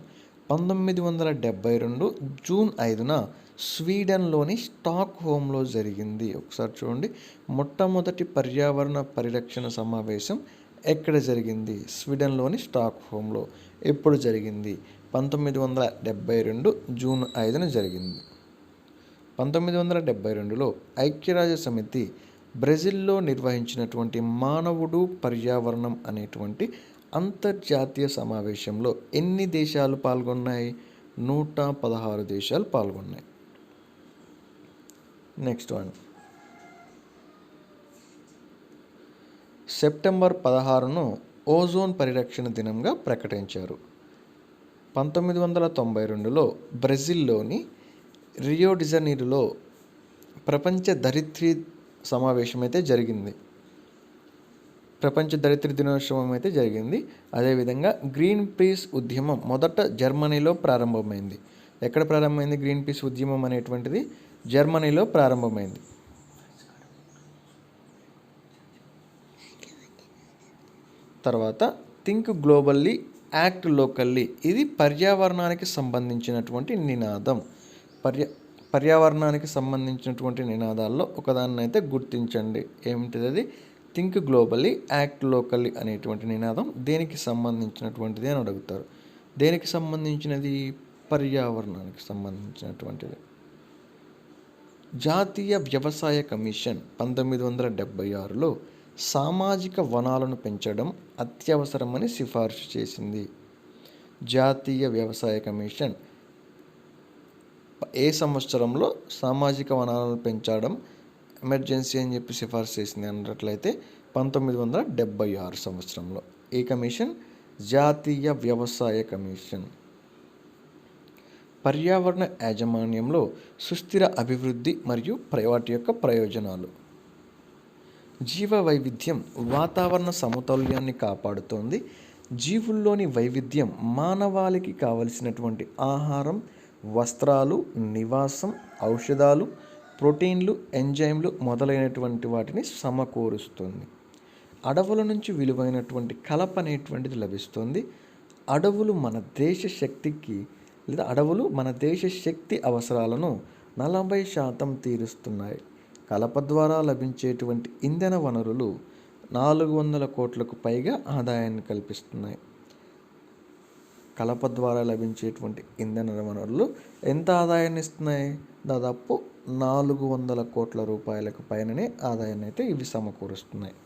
1972 జూన్ 5న స్వీడన్లోని స్టాక్హోమ్లో జరిగింది. ఒకసారి చూడండి, మొట్టమొదటి పర్యావరణ పరిరక్షణ సమావేశం ఎక్కడ జరిగింది? స్వీడన్లోని స్టాక్హోమ్లో. ఎప్పుడు జరిగింది? 1972 జూన్ 5న జరిగింది. 1972లో ఐక్యరాజ్య సమితి బ్రెజిల్లో నిర్వహించినటువంటి మానవుడు పర్యావరణం అనేటువంటి అంతర్జాతీయ సమావేశంలో ఎన్ని దేశాలు పాల్గొన్నాయి? 116 దేశాలు పాల్గొన్నాయి. నెక్స్ట్ వన్, సెప్టెంబర్ 16ను ఓజోన్ పరిరక్షణ దినంగా ప్రకటించారు. 1992లో బ్రెజిల్లోని రియో డిజనీరోలో ప్రపంచ ధరిత్రి సమావేశం అయితే జరిగింది. ప్రపంచ ధరిత్రి దినోత్సవం అయితే జరిగింది. అదేవిధంగా గ్రీన్ పీస్ ఉద్యమం మొదట జర్మనీలో ప్రారంభమైంది. ఎక్కడ ప్రారంభమైంది గ్రీన్ పీస్ ఉద్యమం అనేటువంటిది? జర్మనీలో ప్రారంభమైంది. తర్వాత థింక్ గ్లోబల్లీ, యాక్ట్ లోకల్లీ, ఇది పర్యావరణానికి సంబంధించినటువంటి నినాదం. పర్యావరణానికి సంబంధించినటువంటి నినాదాల్లో ఒకదాన్ని అయితే గుర్తించండి. ఏమిటిది అది? థింక్ గ్లోబల్లీ, యాక్ట్ లోకల్లీ అనేటువంటి నినాదం దేనికి సంబంధించినటువంటిది అని అడుగుతారు. దేనికి సంబంధించినది? పర్యావరణానికి సంబంధించినటువంటిది. జాతీయ వ్యవసాయ కమిషన్ 1976లో సామాజిక వనాలను పెంచడం అత్యవసరమని సిఫార్సు చేసింది. జాతీయ వ్యవసాయ కమిషన్ ఏ సంవత్సరంలో సామాజిక వనాలను పెంచడం ఎమర్జెన్సీ అని చెప్పి సిఫార్సు చేసింది అన్నట్లయితే 1976 సంవత్సరంలో. ఈ కమిషన్ జాతీయ వ్యవసాయ కమిషన్. పర్యావరణ యాజమాన్యంలో సుస్థిర అభివృద్ధి మరియు వాటి యొక్క ప్రయోజనాలు. జీవ వైవిధ్యం వాతావరణ సమతౌల్యాన్ని కాపాడుతోంది. జీవుల్లోని వైవిధ్యం మానవాళికి కావలసినటువంటి ఆహారం, వస్త్రాలు, నివాసం, ఔషధాలు, ప్రోటీన్లు, ఎంజైమ్లు మొదలైనటువంటి వాటిని సమకూరుస్తుంది. అడవుల నుంచి విలువైనటువంటి కలప అనేటువంటిది లభిస్తుంది. అడవులు మన దేశ శక్తి అవసరాలను 40% తీరుస్తున్నాయి. కలప ద్వారా లభించేటువంటి ఇంధన వనరులు 400 కోట్లకు పైగా ఆదాయాన్ని కల్పిస్తున్నాయి. కలప ద్వారా లభించేటువంటి ఇంధన వనరులు ఎంత ఆదాయాన్ని ఇస్తున్నాయి? దాదాపు 400 కోట్ల రూపాయలకు పైననే ఆదాయాన్ని అయితే ఇవి సమకూరుస్తున్నాయి.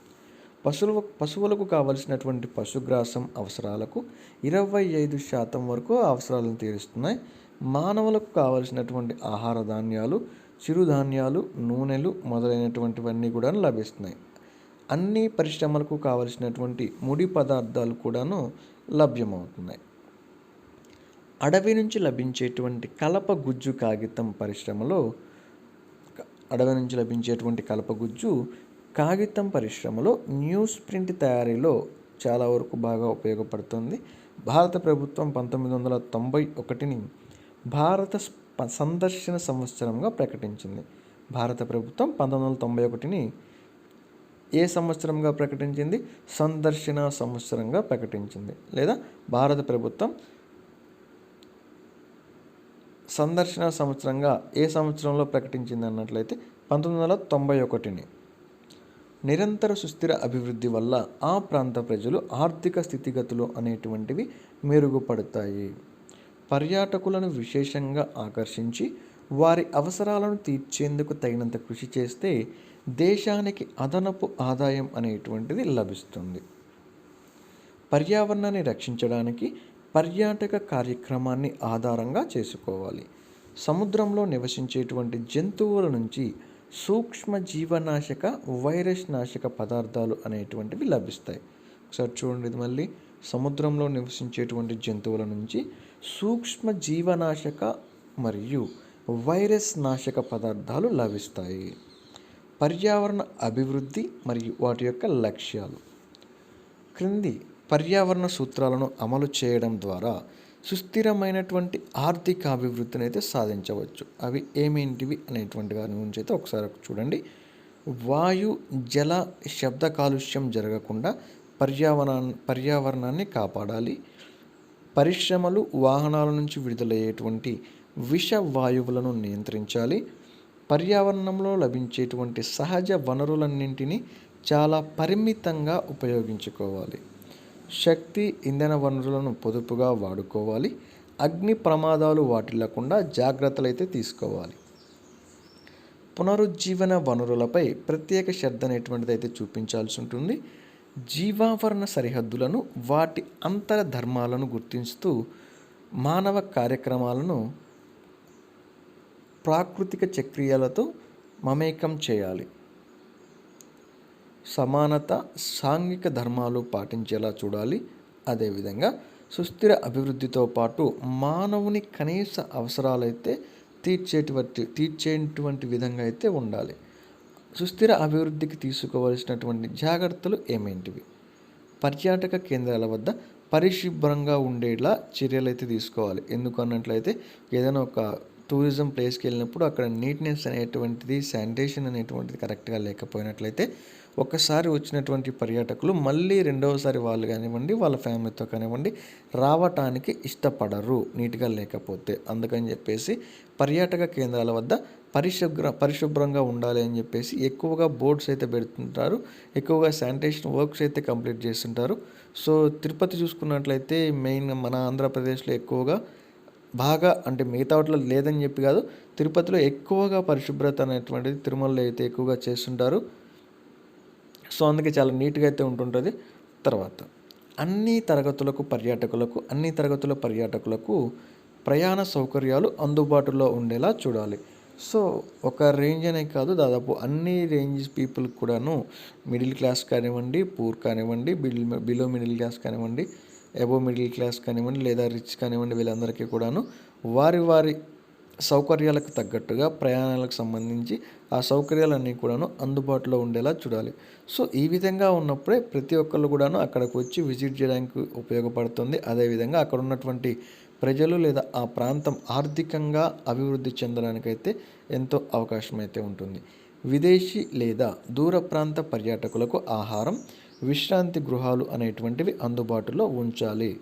పశువులకు కావలసినటువంటి పశుగ్రాసం అవసరాలకు 25% వరకు అవసరాలను తీరుస్తున్నాయి. మానవులకు కావలసినటువంటి ఆహార ధాన్యాలు, చిరుధాన్యాలు, నూనెలు మొదలైనటువంటివన్నీ కూడా లభిస్తున్నాయి. అన్ని పరిశ్రమలకు కావలసినటువంటి ముడి పదార్థాలు కూడాను లభ్యమవుతున్నాయి. అడవి నుంచి లభించేటువంటి కలప గుజ్జు కాగితం పరిశ్రమలో న్యూస్ ప్రింట్ తయారీలో చాలా వరకు బాగా ఉపయోగపడుతుంది. భారత ప్రభుత్వం 1991ని భారత సందర్శన సంవత్సరంగా ప్రకటించింది. భారత ప్రభుత్వం 1991ని ఏ సంవత్సరంగా ప్రకటించింది? సందర్శన సంవత్సరంగా ప్రకటించింది. లేదా భారత ప్రభుత్వం సందర్శన సంవత్సరంగా ఏ సంవత్సరంలో ప్రకటించింది అన్నట్లయితే 1991ని. నిరంతర సుస్థిర అభివృద్ధి వల్ల ఆ ప్రాంత ప్రజలు ఆర్థిక స్థితిగతులు అనేటువంటివి మెరుగుపడతాయి. పర్యాటకులను విశేషంగా ఆకర్షించి వారి అవసరాలను తీర్చేందుకు తగినంత కృషి చేస్తే దేశానికి అదనపు ఆదాయం అనేటువంటిది లభిస్తుంది. పర్యావరణాన్ని రక్షించడానికి పర్యాటక కార్యక్రమాన్ని ఆధారంగా చేసుకోవాలి. సముద్రంలో నివసించేటువంటి జంతువుల నుంచి సూక్ష్మ జీవనాశక వైరస్ నాశక పదార్థాలు అనేటువంటివి లభిస్తాయి. ఒకసారి చూడండి, ఇది మళ్ళీ సముద్రంలో నివసించేటువంటి జంతువుల నుంచి సూక్ష్మ జీవనాశక మరియు వైరస్ నాశక పదార్థాలు లభిస్తాయి. పర్యావరణ అభివృద్ధి మరియు వాటి యొక్క లక్ష్యాలు. క్రింది పర్యావరణ సూత్రాలను అమలు చేయడం ద్వారా సుస్థిరమైనటువంటి ఆర్థిక అభివృద్ధిని అయితే సాధించవచ్చు. అవి ఏమేంటివి అనేటువంటి దాని గురించి అయితే ఒకసారి చూడండి. వాయు, జల, శబ్ద కాలుష్యం జరగకుండా పర్యావరణాన్ని కాపాడాలి. పరిశ్రమలు, వాహనాల నుంచి విడుదలయ్యేటువంటి విష వాయువులను నియంత్రించాలి. పర్యావరణంలో లభించేటువంటి సహజ వనరులన్నింటినీ చాలా పరిమితంగా ఉపయోగించుకోవాలి. శక్తి, ఇంధన వనరులను పొదుపుగా వాడుకోవాలి. అగ్ని ప్రమాదాలు వాటిల్లకుండా జాగ్రత్తలు అయితే తీసుకోవాలి. పునరుజ్జీవన వనరులపై ప్రత్యేక శ్రద్ధ అనేటువంటిది అయితే చూపించాల్సి ఉంటుంది. జీవావరణ సరిహద్దులను, వాటి అంతర ధర్మాలను గుర్తిస్తూ మానవ కార్యక్రమాలను ప్రాకృతిక చక్రీయాలతో మమేకం చేయాలి. సమానత, సాంఘిక ధర్మాలు పాటించేలా చూడాలి. అదేవిధంగా సుస్థిర అభివృద్ధితో పాటు మానవుని కనీస అవసరాలైతే తీర్చేటువంటి విధంగా అయితే ఉండాలి. సుస్థిర అభివృద్ధికి తీసుకోవలసినటువంటి జాగ్రత్తలు ఏమేంటివి? పర్యాటక కేంద్రాల వద్ద పరిశుభ్రంగా ఉండేలా చర్యలు అయితే తీసుకోవాలి. ఎందుకు అన్నట్లయితే ఏదైనా ఒక టూరిజం ప్లేస్కి వెళ్ళినప్పుడు అక్కడ నీట్నెస్ అనేటువంటిది, శానిటేషన్ అనేటువంటిది కరెక్ట్గా లేకపోయినట్లయితే ఒకసారి వచ్చినటువంటి పర్యాటకులు మళ్ళీ రెండవసారి వాళ్ళు కానివ్వండి, వాళ్ళ ఫ్యామిలీతో కానివ్వండి రావటానికి ఇష్టపడరు నీట్గా లేకపోతే. అందుకని చెప్పేసి పర్యాటక కేంద్రాల వద్ద పరిశుభ్రంగా ఉండాలి అని చెప్పేసి ఎక్కువగా బోర్డ్స్ అయితే పెడుతుంటారు. ఎక్కువగా శానిటేషన్ వర్క్స్ అయితే కంప్లీట్ చేస్తుంటారు. సో తిరుపతి చూసుకున్నట్లయితే మెయిన్ మన ఆంధ్రప్రదేశ్లో ఎక్కువగా బాగా, అంటే మిగతా వాటిలో లేదని చెప్పి కాదు, తిరుపతిలో ఎక్కువగా పరిశుభ్రత అనేటువంటిది తిరుమలలో అయితే ఎక్కువగా చేస్తుంటారు. సో అందుకే చాలా నీట్గా అయితే ఉంటుంటుంది. తర్వాత అన్ని తరగతుల పర్యాటకులకు ప్రయాణ సౌకర్యాలు అందుబాటులో ఉండేలా చూడాలి. సో ఒక రేంజ్ అనే కాదు, దాదాపు అన్ని రేంజ్ పీపుల్కి కూడాను, మిడిల్ క్లాస్ కానివ్వండి, పూర్ కానివ్వండి, బిలో మిడిల్ క్లాస్ కానివ్వండి, అబోవ్ మిడిల్ క్లాస్ కానివ్వండి, లేదా రిచ్ కానివ్వండి, వీళ్ళందరికీ కూడాను వారి సౌకర్యాలకు తగ్గట్టుగా ప్రయాణాలకు సంబంధించి ఆ సౌకర్యాలన్నీ కూడాను అందుబాటులో ఉండేలా చూడాలి. సో ఈ విధంగా ఉన్నప్పుడే ప్రతి ఒక్కళ్ళు కూడాను అక్కడికి వచ్చి విజిట్ చేయడానికి ఉపయోగపడుతుంది. అదేవిధంగా అక్కడ ఉన్నటువంటి ప్రజలు లేదా ఆ ప్రాంతం ఆర్థికంగా అభివృద్ధి చెందడానికైతే ఎంతో అవకాశం అయితే ఉంటుంది. విదేశీ లేదా దూర ప్రాంత పర్యాటకులకు ఆహారం, విశ్రాంతి గృహాలు అనేటువంటివి అందుబాటులో ఉంచాలి.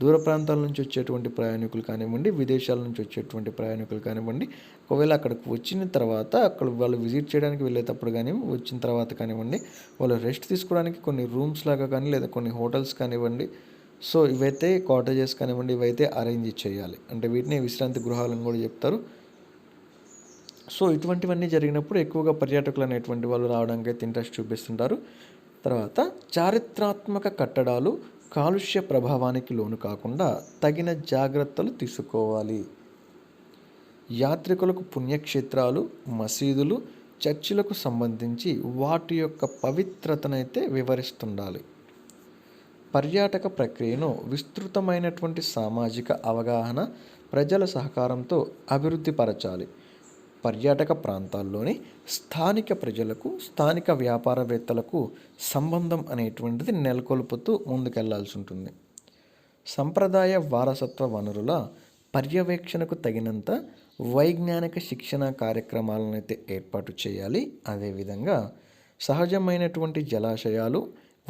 దూర ప్రాంతాల నుంచి వచ్చేటువంటి ప్రయాణికులు కానివ్వండి, విదేశాల నుంచి వచ్చేటువంటి ప్రయాణికులు కానివ్వండి, ఒకవేళ అక్కడికి వచ్చిన తర్వాత అక్కడ వాళ్ళు విజిట్ చేయడానికి వెళ్ళేటప్పుడు కానీ వచ్చిన తర్వాత కానివ్వండి, వాళ్ళు రెస్ట్ తీసుకోవడానికి కొన్ని రూమ్స్ లాగా కానీ లేదా కొన్ని హోటల్స్ కానివ్వండి, సో ఇవైతే కాటేజెస్ కానివ్వండి, ఇవైతే అరేంజ్ చేయాలి. అంటే వీటిని విశ్రాంతి గృహాలను కూడా చెప్తారు. సో ఇటువంటివన్నీ జరిగినప్పుడు ఎక్కువగా పర్యాటకులు అనేటువంటి వాళ్ళు రావడానికి అయితే ఇంట్రెస్ట్ చూపిస్తుంటారు. తర్వాత చారిత్రాత్మక కట్టడాలు కాలుష్య ప్రభావానికి లోను కాకుండా తగిన జాగ్రత్తలు తీసుకోవాలి. యాత్రికులకు పుణ్యక్షేత్రాలు, మసీదులు, చర్చిలకు సంబంధించి వాటి యొక్క పవిత్రతనైతే వివరిస్తుండాలి. పర్యాటక ప్రక్రియను విస్తృతమైనటువంటి సామాజిక అవగాహన, ప్రజల సహకారంతో అభివృద్ధి పరచాలి. పర్యాటక ప్రాంతాల్లోని స్థానిక ప్రజలకు, స్థానిక వ్యాపారవేత్తలకు సంబంధం అనేటువంటిది నెలకొల్పుతూ ముందుకెళ్లాల్సి ఉంటుంది. సంప్రదాయ వారసత్వ వనరుల పర్యవేక్షణకు తగినంత వైజ్ఞానిక శిక్షణ కార్యక్రమాలను అయితే ఏర్పాటు చేయాలి. అదేవిధంగా సహజమైనటువంటి జలాశయాలు,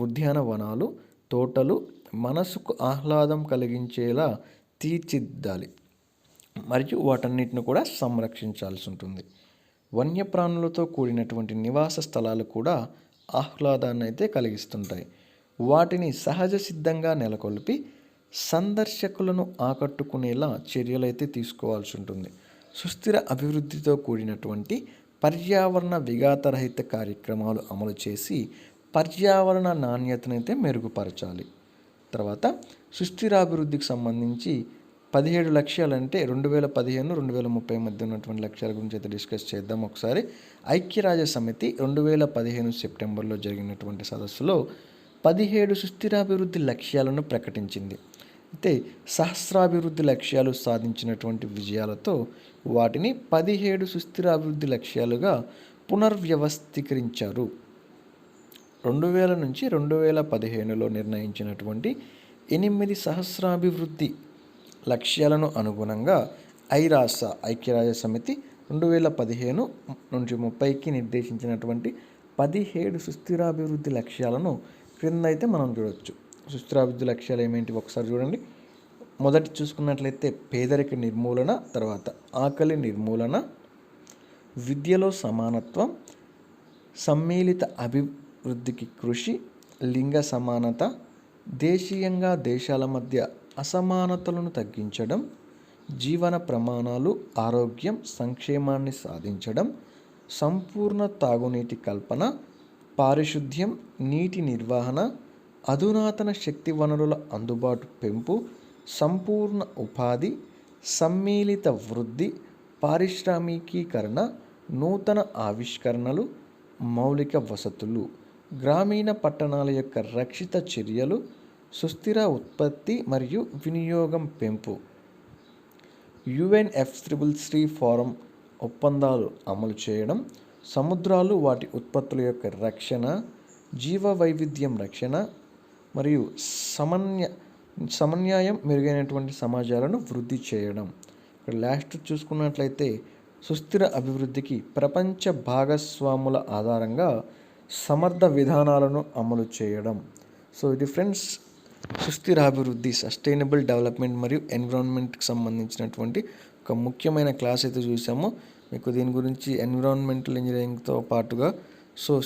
ఉద్యానవనాలు, తోటలు మనసుకు ఆహ్లాదం కలిగించేలా తీర్చిదిద్దాలి మరియు వాటన్నిటిని కూడా సంరక్షించాల్సి ఉంటుంది. వన్యప్రాణులతో కూడినటువంటి నివాస స్థలాలు కూడా ఆహ్లాదాన్ని అయితే కలిగిస్తుంటాయి. వాటిని సహజ సిద్ధంగా నెలకొల్పి సందర్శకులను ఆకట్టుకునేలా చర్యలైతే తీసుకోవాల్సి ఉంటుంది. సుస్థిర అభివృద్ధితో కూడినటువంటి పర్యావరణ విఘాతరహిత కార్యక్రమాలు అమలు చేసి పర్యావరణ నాణ్యతనైతే మెరుగుపరచాలి. తర్వాత సుస్థిరాభివృద్ధికి సంబంధించి 17 లక్ష్యాలంటే 2015-2030 మధ్య ఉన్నటువంటి లక్ష్యాల గురించి అయితే డిస్కస్ చేద్దాం ఒకసారి. ఐక్యరాజ్య సమితి 2015 సెప్టెంబర్లో జరిగినటువంటి సదస్సులో 17 సుస్థిరాభివృద్ధి లక్ష్యాలను ప్రకటించింది. అయితే సహస్రాభివృద్ధి లక్ష్యాలు సాధించినటువంటి విజయాలతో వాటిని 17 సుస్థిరాభివృద్ధి లక్ష్యాలుగా పునర్వ్యవస్థీకరించారు. 2000 నుంచి 2015లో నిర్ణయించినటువంటి 8 సహస్రాభివృద్ధి లక్ష్యాలను అనుగుణంగా ఐరాస ఐక్యరాజ్య సమితి 2015 నుంచి 30కి నిర్దేశించినటువంటి 17 సుస్థిరాభివృద్ధి లక్ష్యాలను క్రింద అయితే మనం చూడవచ్చు. సుస్థిరాభివృద్ధి లక్ష్యాలు ఏమేంటి ఒకసారి చూడండి. మొదటి చూసుకున్నట్లయితే పేదరిక నిర్మూలన, తర్వాత ఆకలి నిర్మూలన, విద్యలో సమానత్వం, సమ్మిళిత అభివృద్ధికి కృషి, లింగ సమానత, దేశీయంగా దేశాల మధ్య అసమానతలను తగ్గించడం, జీవన ప్రమాణాలు, ఆరోగ్యం, సంక్షేమాన్ని సాధించడం, సంపూర్ణ తాగునీటి కల్పన, పారిశుద్ధ్యం, నీటి నిర్వహణ, అధునాతన శక్తి వనరుల అందుబాటు పెంపు, సంపూర్ణ ఉపాధి, సమ్మిళిత వృద్ధి, పారిశ్రామికీకరణ, నూతన ఆవిష్కరణలు, మౌలిక వసతులు, గ్రామీణ పట్టణాల యొక్క రక్షిత చర్యలు, సుస్థిర ఉత్పత్తి మరియు వినియోగం పెంపు, UNFCCC ఫారం ఒప్పందాలు అమలు చేయడం, సముద్రాలు వాటి ఉత్పత్తుల యొక్క రక్షణ, జీవ వైవిధ్యం రక్షణ మరియు సమన్యాయం మెరుగైనటువంటి సమాజాలను వృద్ధి చేయడం. ఇక్కడ లాస్ట్ చూసుకున్నట్లయితే సుస్థిర అభివృద్ధికి ప్రపంచ భాగస్వాముల ఆధారంగా సమర్థ విధానాలను అమలు చేయడం. సో ఇది ఫ్రెండ్స్ సుస్థిరాభివృద్ధి, సస్టైనబుల్ డెవలప్మెంట్ మరియు ఎన్విరాన్మెంట్కి సంబంధించినటువంటి ఒక ముఖ్యమైన క్లాస్ అయితే చూసాము. మీకు దీని గురించి ఎన్విరాన్మెంటల్ ఇంజనీరింగ్తో పాటుగా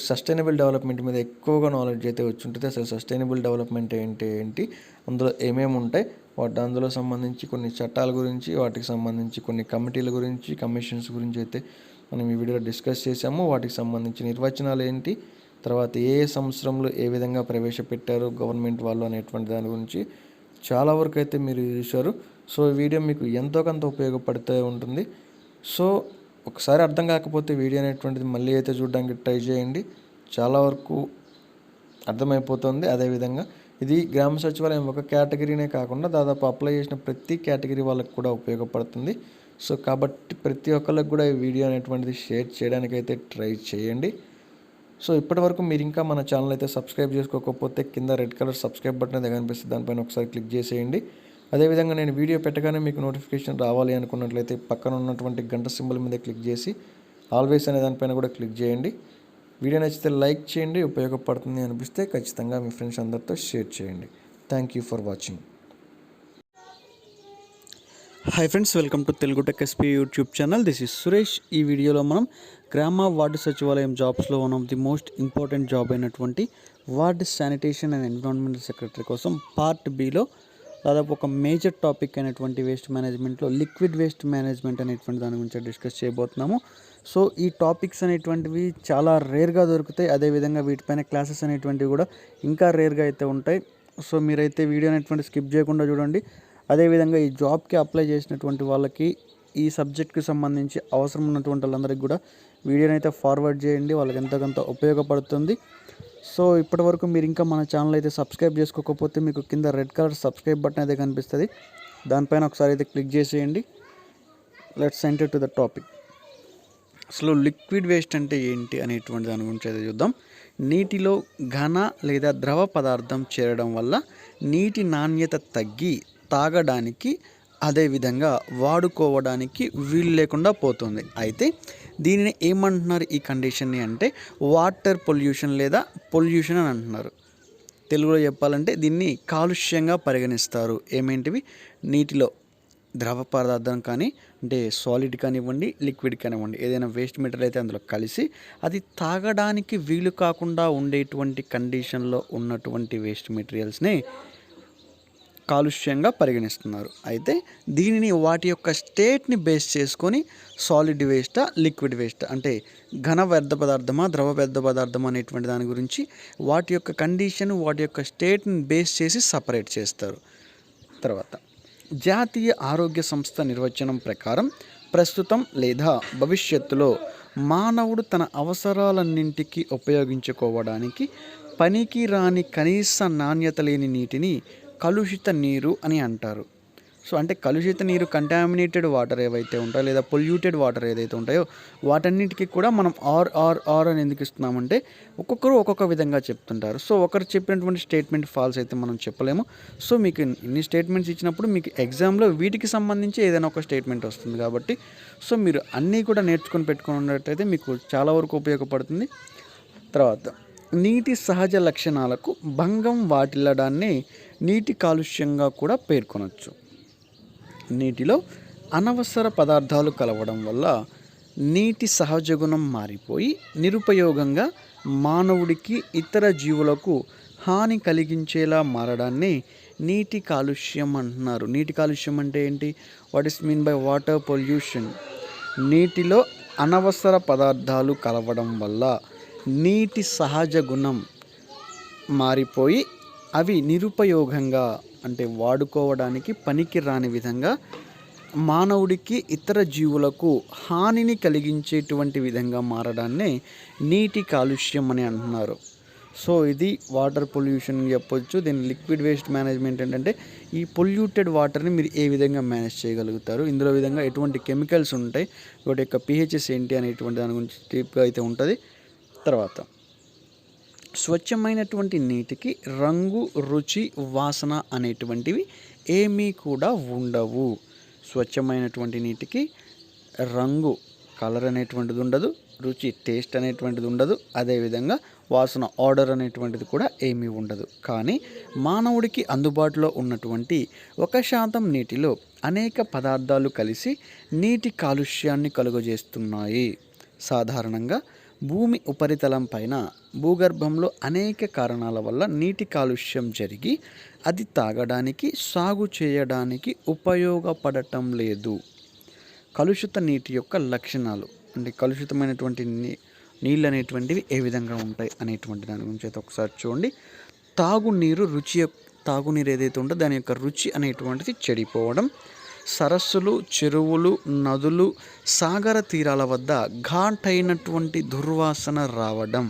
సస్టైనబుల్ డెవలప్మెంట్ మీద ఎక్కువగా నాలెడ్జ్ అయితే వచ్చి ఉంటుంది. అసలు సస్టైనబుల్ డెవలప్మెంట్ ఏంటి, అందులో ఏమేమి ఉంటాయి, అందులో సంబంధించి కొన్ని చట్టాల గురించి, వాటికి సంబంధించి కొన్ని కమిటీల గురించి, కమిషన్స్ గురించి అయితే మనం ఈ వీడియోలో డిస్కస్ చేసాము. వాటికి సంబంధించి నిర్వచనాలు ఏంటి, తర్వాత ఏ సంవత్సరంలో ఏ విధంగా ప్రవేశపెట్టారు గవర్నమెంట్ వాళ్ళు అనేటువంటి దాని గురించి చాలా వరకు అయితే మీరు చూశారు. సో ఈ వీడియో మీకు ఎంతో కొంత ఉపయోగపడుతూ ఉంటుంది. సో ఒకసారి అర్థం కాకపోతే వీడియో అనేటువంటిది మళ్ళీ అయితే చూడడానికి ట్రై చేయండి, చాలా వరకు అర్థమైపోతుంది. అదేవిధంగా ఇది గ్రామ సచివాలయం ఒక కేటగిరీనే కాకుండా దాదాపు అప్లై చేసిన ప్రతి కేటగిరీ వాళ్ళకి కూడా ఉపయోగపడుతుంది. సో కాబట్టి ప్రతి ఒక్కరికి కూడా ఈ వీడియో అనేటువంటిది షేర్ చేయడానికి అయితే ట్రై చేయండి. సో ఇప్పటివరకు మీరు ఇంకా మన ఛానల్ అయితే సబ్స్క్రైబ్ చేసుకోకపోతే కింద రెడ్ కలర్ సబ్స్క్రైబ్ బటన్ అయితే కనిపిస్తుంది, దానిపైన ఒకసారి క్లిక్ చేసేయండి. అదేవిధంగా నేను వీడియో పెట్టగానే మీకు నోటిఫికేషన్ రావాలి అనుకున్నట్లయితే పక్కన ఉన్నటువంటి గంట సింబల్ మీద క్లిక్ చేసి ఆల్వేస్ అనే దానిపైన కూడా క్లిక్ చేయండి. వీడియో నచ్చితే లైక్ చేయండి, ఉపయోగపడుతుంది అనిపిస్తే ఖచ్చితంగా మీ ఫ్రెండ్స్ అందరితో షేర్ చేయండి. Thank you for watching. Hi friends, welcome to Telugu tech SP YouTube channel. This is Suresh. ఈ వీడియోలో మనం గ్రామ వార్డు సచివాలయం జాబ్స్లో one of the most important job అయినటువంటి ward sanitation and environmental secretary కోసం పార్ట్ బిలో దాదాపు ఒక మేజర్ టాపిక్ అయినటువంటి వేస్ట్ మేనేజ్మెంట్లో లిక్విడ్ వేస్ట్ మేనేజ్మెంట్ అనేటువంటి దాని గురించి డిస్కస్ చేయబోతున్నాము. సో ఈ టాపిక్స్ అనేటువంటివి చాలా రేర్గా దొరుకుతాయి, అదేవిధంగా వీటిపైన క్లాసెస్ అనేటువంటివి కూడా ఇంకా రేర్గా అయితే ఉంటాయి. సో మీరైతే వీడియో అనేటువంటి స్కిప్ చేయకుండా చూడండి. అదేవిధంగా ఈ జాబ్కి అప్లై చేసినటువంటి వాళ్ళకి ఈ సబ్జెక్ట్కి సంబంధించి అవసరం ఉన్నటువంటి వాళ్ళందరికీ కూడా వీడియోని అయితే ఫార్వర్డ్ చేయండి, వాళ్ళకి ఎంతకంత ఉపయోగపడుతుంది. సో ఇప్పటివరకు మీరు ఇంకా మన ఛానల్ అయితే సబ్స్క్రైబ్ చేసుకోకపోతే మీకు కింద రెడ్ కలర్ సబ్స్క్రైబ్ బటన్ అయితే కనిపిస్తుంది, దానిపైన ఒకసారి అయితే క్లిక్ చేసేయండి. Let's enter to the topic. అసలు లిక్విడ్ వేస్ట్ అంటే ఏంటి అనేటువంటి దాని గురించి అయితే చూద్దాం. నీటిలో ఘన లేదా ద్రవ పదార్థం చేరడం వల్ల నీటి నాణ్యత తగ్గి తాగడానికి అదేవిధంగా వాడుకోవడానికి వీలు లేకుండా పోతుంది. అయితే దీనిని ఏమంటున్నారు ఈ కండిషన్ని అంటే వాటర్ పొల్యూషన్ లేదా పొల్యూషన్ అని అంటున్నారు. తెలుగులో చెప్పాలంటే దీన్ని కాలుష్యంగా పరిగణిస్తారు. ఏమేంటివి, నీటిలో ద్రవ పదార్థం కానీ అంటే సాలిడ్ కానివ్వండి, లిక్విడ్ కానివ్వండి, ఏదైనా వేస్ట్ మెటీరియల్ అయితే అందులో కలిసి అది తాగడానికి వీలు కాకుండా ఉండేటువంటి కండిషన్లో ఉన్నటువంటి వేస్ట్ మెటీరియల్స్ని కాలుష్యంగా పరిగణిస్తున్నారు. అయితే దీనిని వాటి యొక్క స్టేట్ని బేస్ చేసుకొని సాలిడ్ వేస్టా, లిక్విడ్ వేస్ట్ అంటే ఘన వ్యర్థ పదార్థమా, ద్రవ వ్యర్థ పదార్థమా అనేటువంటి దాని గురించి వాటి యొక్క కండిషన్, వాటి యొక్క స్టేట్ని బేస్ చేసి సపరేట్ చేస్తారు. తర్వాత జాతీయ ఆరోగ్య సంస్థ నిర్వచనం ప్రకారం ప్రస్తుతం లేదా భవిష్యత్తులో మానవుడు తన అవసరాలన్నింటికి ఉపయోగించుకోవడానికి పనికి రాని కనీస నాణ్యత లేని నీటిని కలుషిత నీరు అని అంటారు. సో అంటే కలుషిత నీరు, కంటామినేటెడ్ వాటర్ ఏవైతే ఉంటాయో లేదా పొల్యూటెడ్ వాటర్ ఏదైతే ఉంటాయో వాటన్నిటికీ కూడా మనం ఆర్ అని ఎందుకు ఇస్తున్నామంటే ఒక్కొక్కరు ఒక్కొక్క విధంగా చెప్తుంటారు. సో ఒకరు చెప్పినటువంటి స్టేట్మెంట్ ఫాల్స్ అయితే మనం చెప్పలేము. సో మీకు ఇన్ని స్టేట్మెంట్స్ ఇచ్చినప్పుడు మీకు ఎగ్జామ్లో వీటికి సంబంధించి ఏదైనా ఒక స్టేట్మెంట్ వస్తుంది కాబట్టి సో మీరు అన్నీ కూడా నేర్చుకొని పెట్టుకున్నట్టయితే మీకు చాలా వరకు ఉపయోగపడుతుంది. తర్వాత నీటి సహజ లక్షణాలకు భంగం వాటిల్లడాన్ని నీటి కాలుష్యంగా కూడా పేర్కొనవచ్చు. నీటిలో అనవసర పదార్థాలు కలవడం వల్ల నీటి సహజ గుణం మారిపోయి నిరుపయోగంగా మానవుడికి, ఇతర జీవులకు హాని కలిగించేలా మారడాన్ని నీటి కాలుష్యం అంటున్నారు. నీటి కాలుష్యం అంటే ఏంటి? What is mean by water pollution? నీటిలో అనవసర పదార్థాలు కలవడం వల్ల నీటి సహజ గుణం మారిపోయి అవి నిరుపయోగంగా అంటే వాడుకోవడానికి పనికి రాని విధంగా మానవుడికి, ఇతర జీవులకు హానిని కలిగించేటువంటి విధంగా మారడాన్నే నీటి కాలుష్యం అని అంటున్నారు. సో ఇది వాటర్ పొల్యూషన్ చెప్పొచ్చు. దీని లిక్విడ్ వేస్ట్ మేనేజ్మెంట్ ఏంటంటే ఈ పొల్యూటెడ్ వాటర్ని మీరు ఏ విధంగా మేనేజ్ చేయగలుగుతారు, ఇందులో విధంగా ఎటువంటి కెమికల్స్ ఉంటాయి, వాటి యొక్క పిహెచ్ఎస్ ఏంటి అనేటువంటి దాని గురించి డీప్గా అయితే ఉంటుంది. తర్వాత స్వచ్ఛమైనటువంటి నీటికి రంగు, రుచి, వాసన అనేటువంటివి ఏమీ కూడా ఉండవు. స్వచ్ఛమైనటువంటి నీటికి రంగు, కలర్ అనేటువంటిది ఉండదు, రుచి, టేస్ట్ అనేటువంటిది ఉండదు, అదేవిధంగా వాసన, ఆర్డర్ అనేటువంటిది కూడా ఏమీ ఉండదు. కానీ మానవుడికి అందుబాటులో ఉన్నటువంటి 1% నీటిలో అనేక పదార్థాలు కలిసి నీటి కాలుష్యాన్ని కలుగజేస్తున్నాయి. సాధారణంగా భూమి ఉపరితలం పైన, భూగర్భంలో అనేక కారణాల వల్ల నీటి కాలుష్యం జరిగి అది తాగడానికి, సాగు చేయడానికి ఉపయోగపడటం లేదు. కలుషిత నీటి యొక్క లక్షణాలు అంటే కలుషితమైనటువంటి నీళ్ళు అనేటువంటివి ఏ విధంగా ఉంటాయి అనేటువంటి దాని గురించి అయితే ఒకసారి చూడండి. తాగునీరు ఏదైతే ఉంటుందో దాని యొక్క రుచి అనేటువంటిది చెడిపోవడం, సరస్సులు, చెరువులు, నదులు, సాగర తీరాల వద్ద ఘాటైనటువంటి దుర్వాసన రావడం.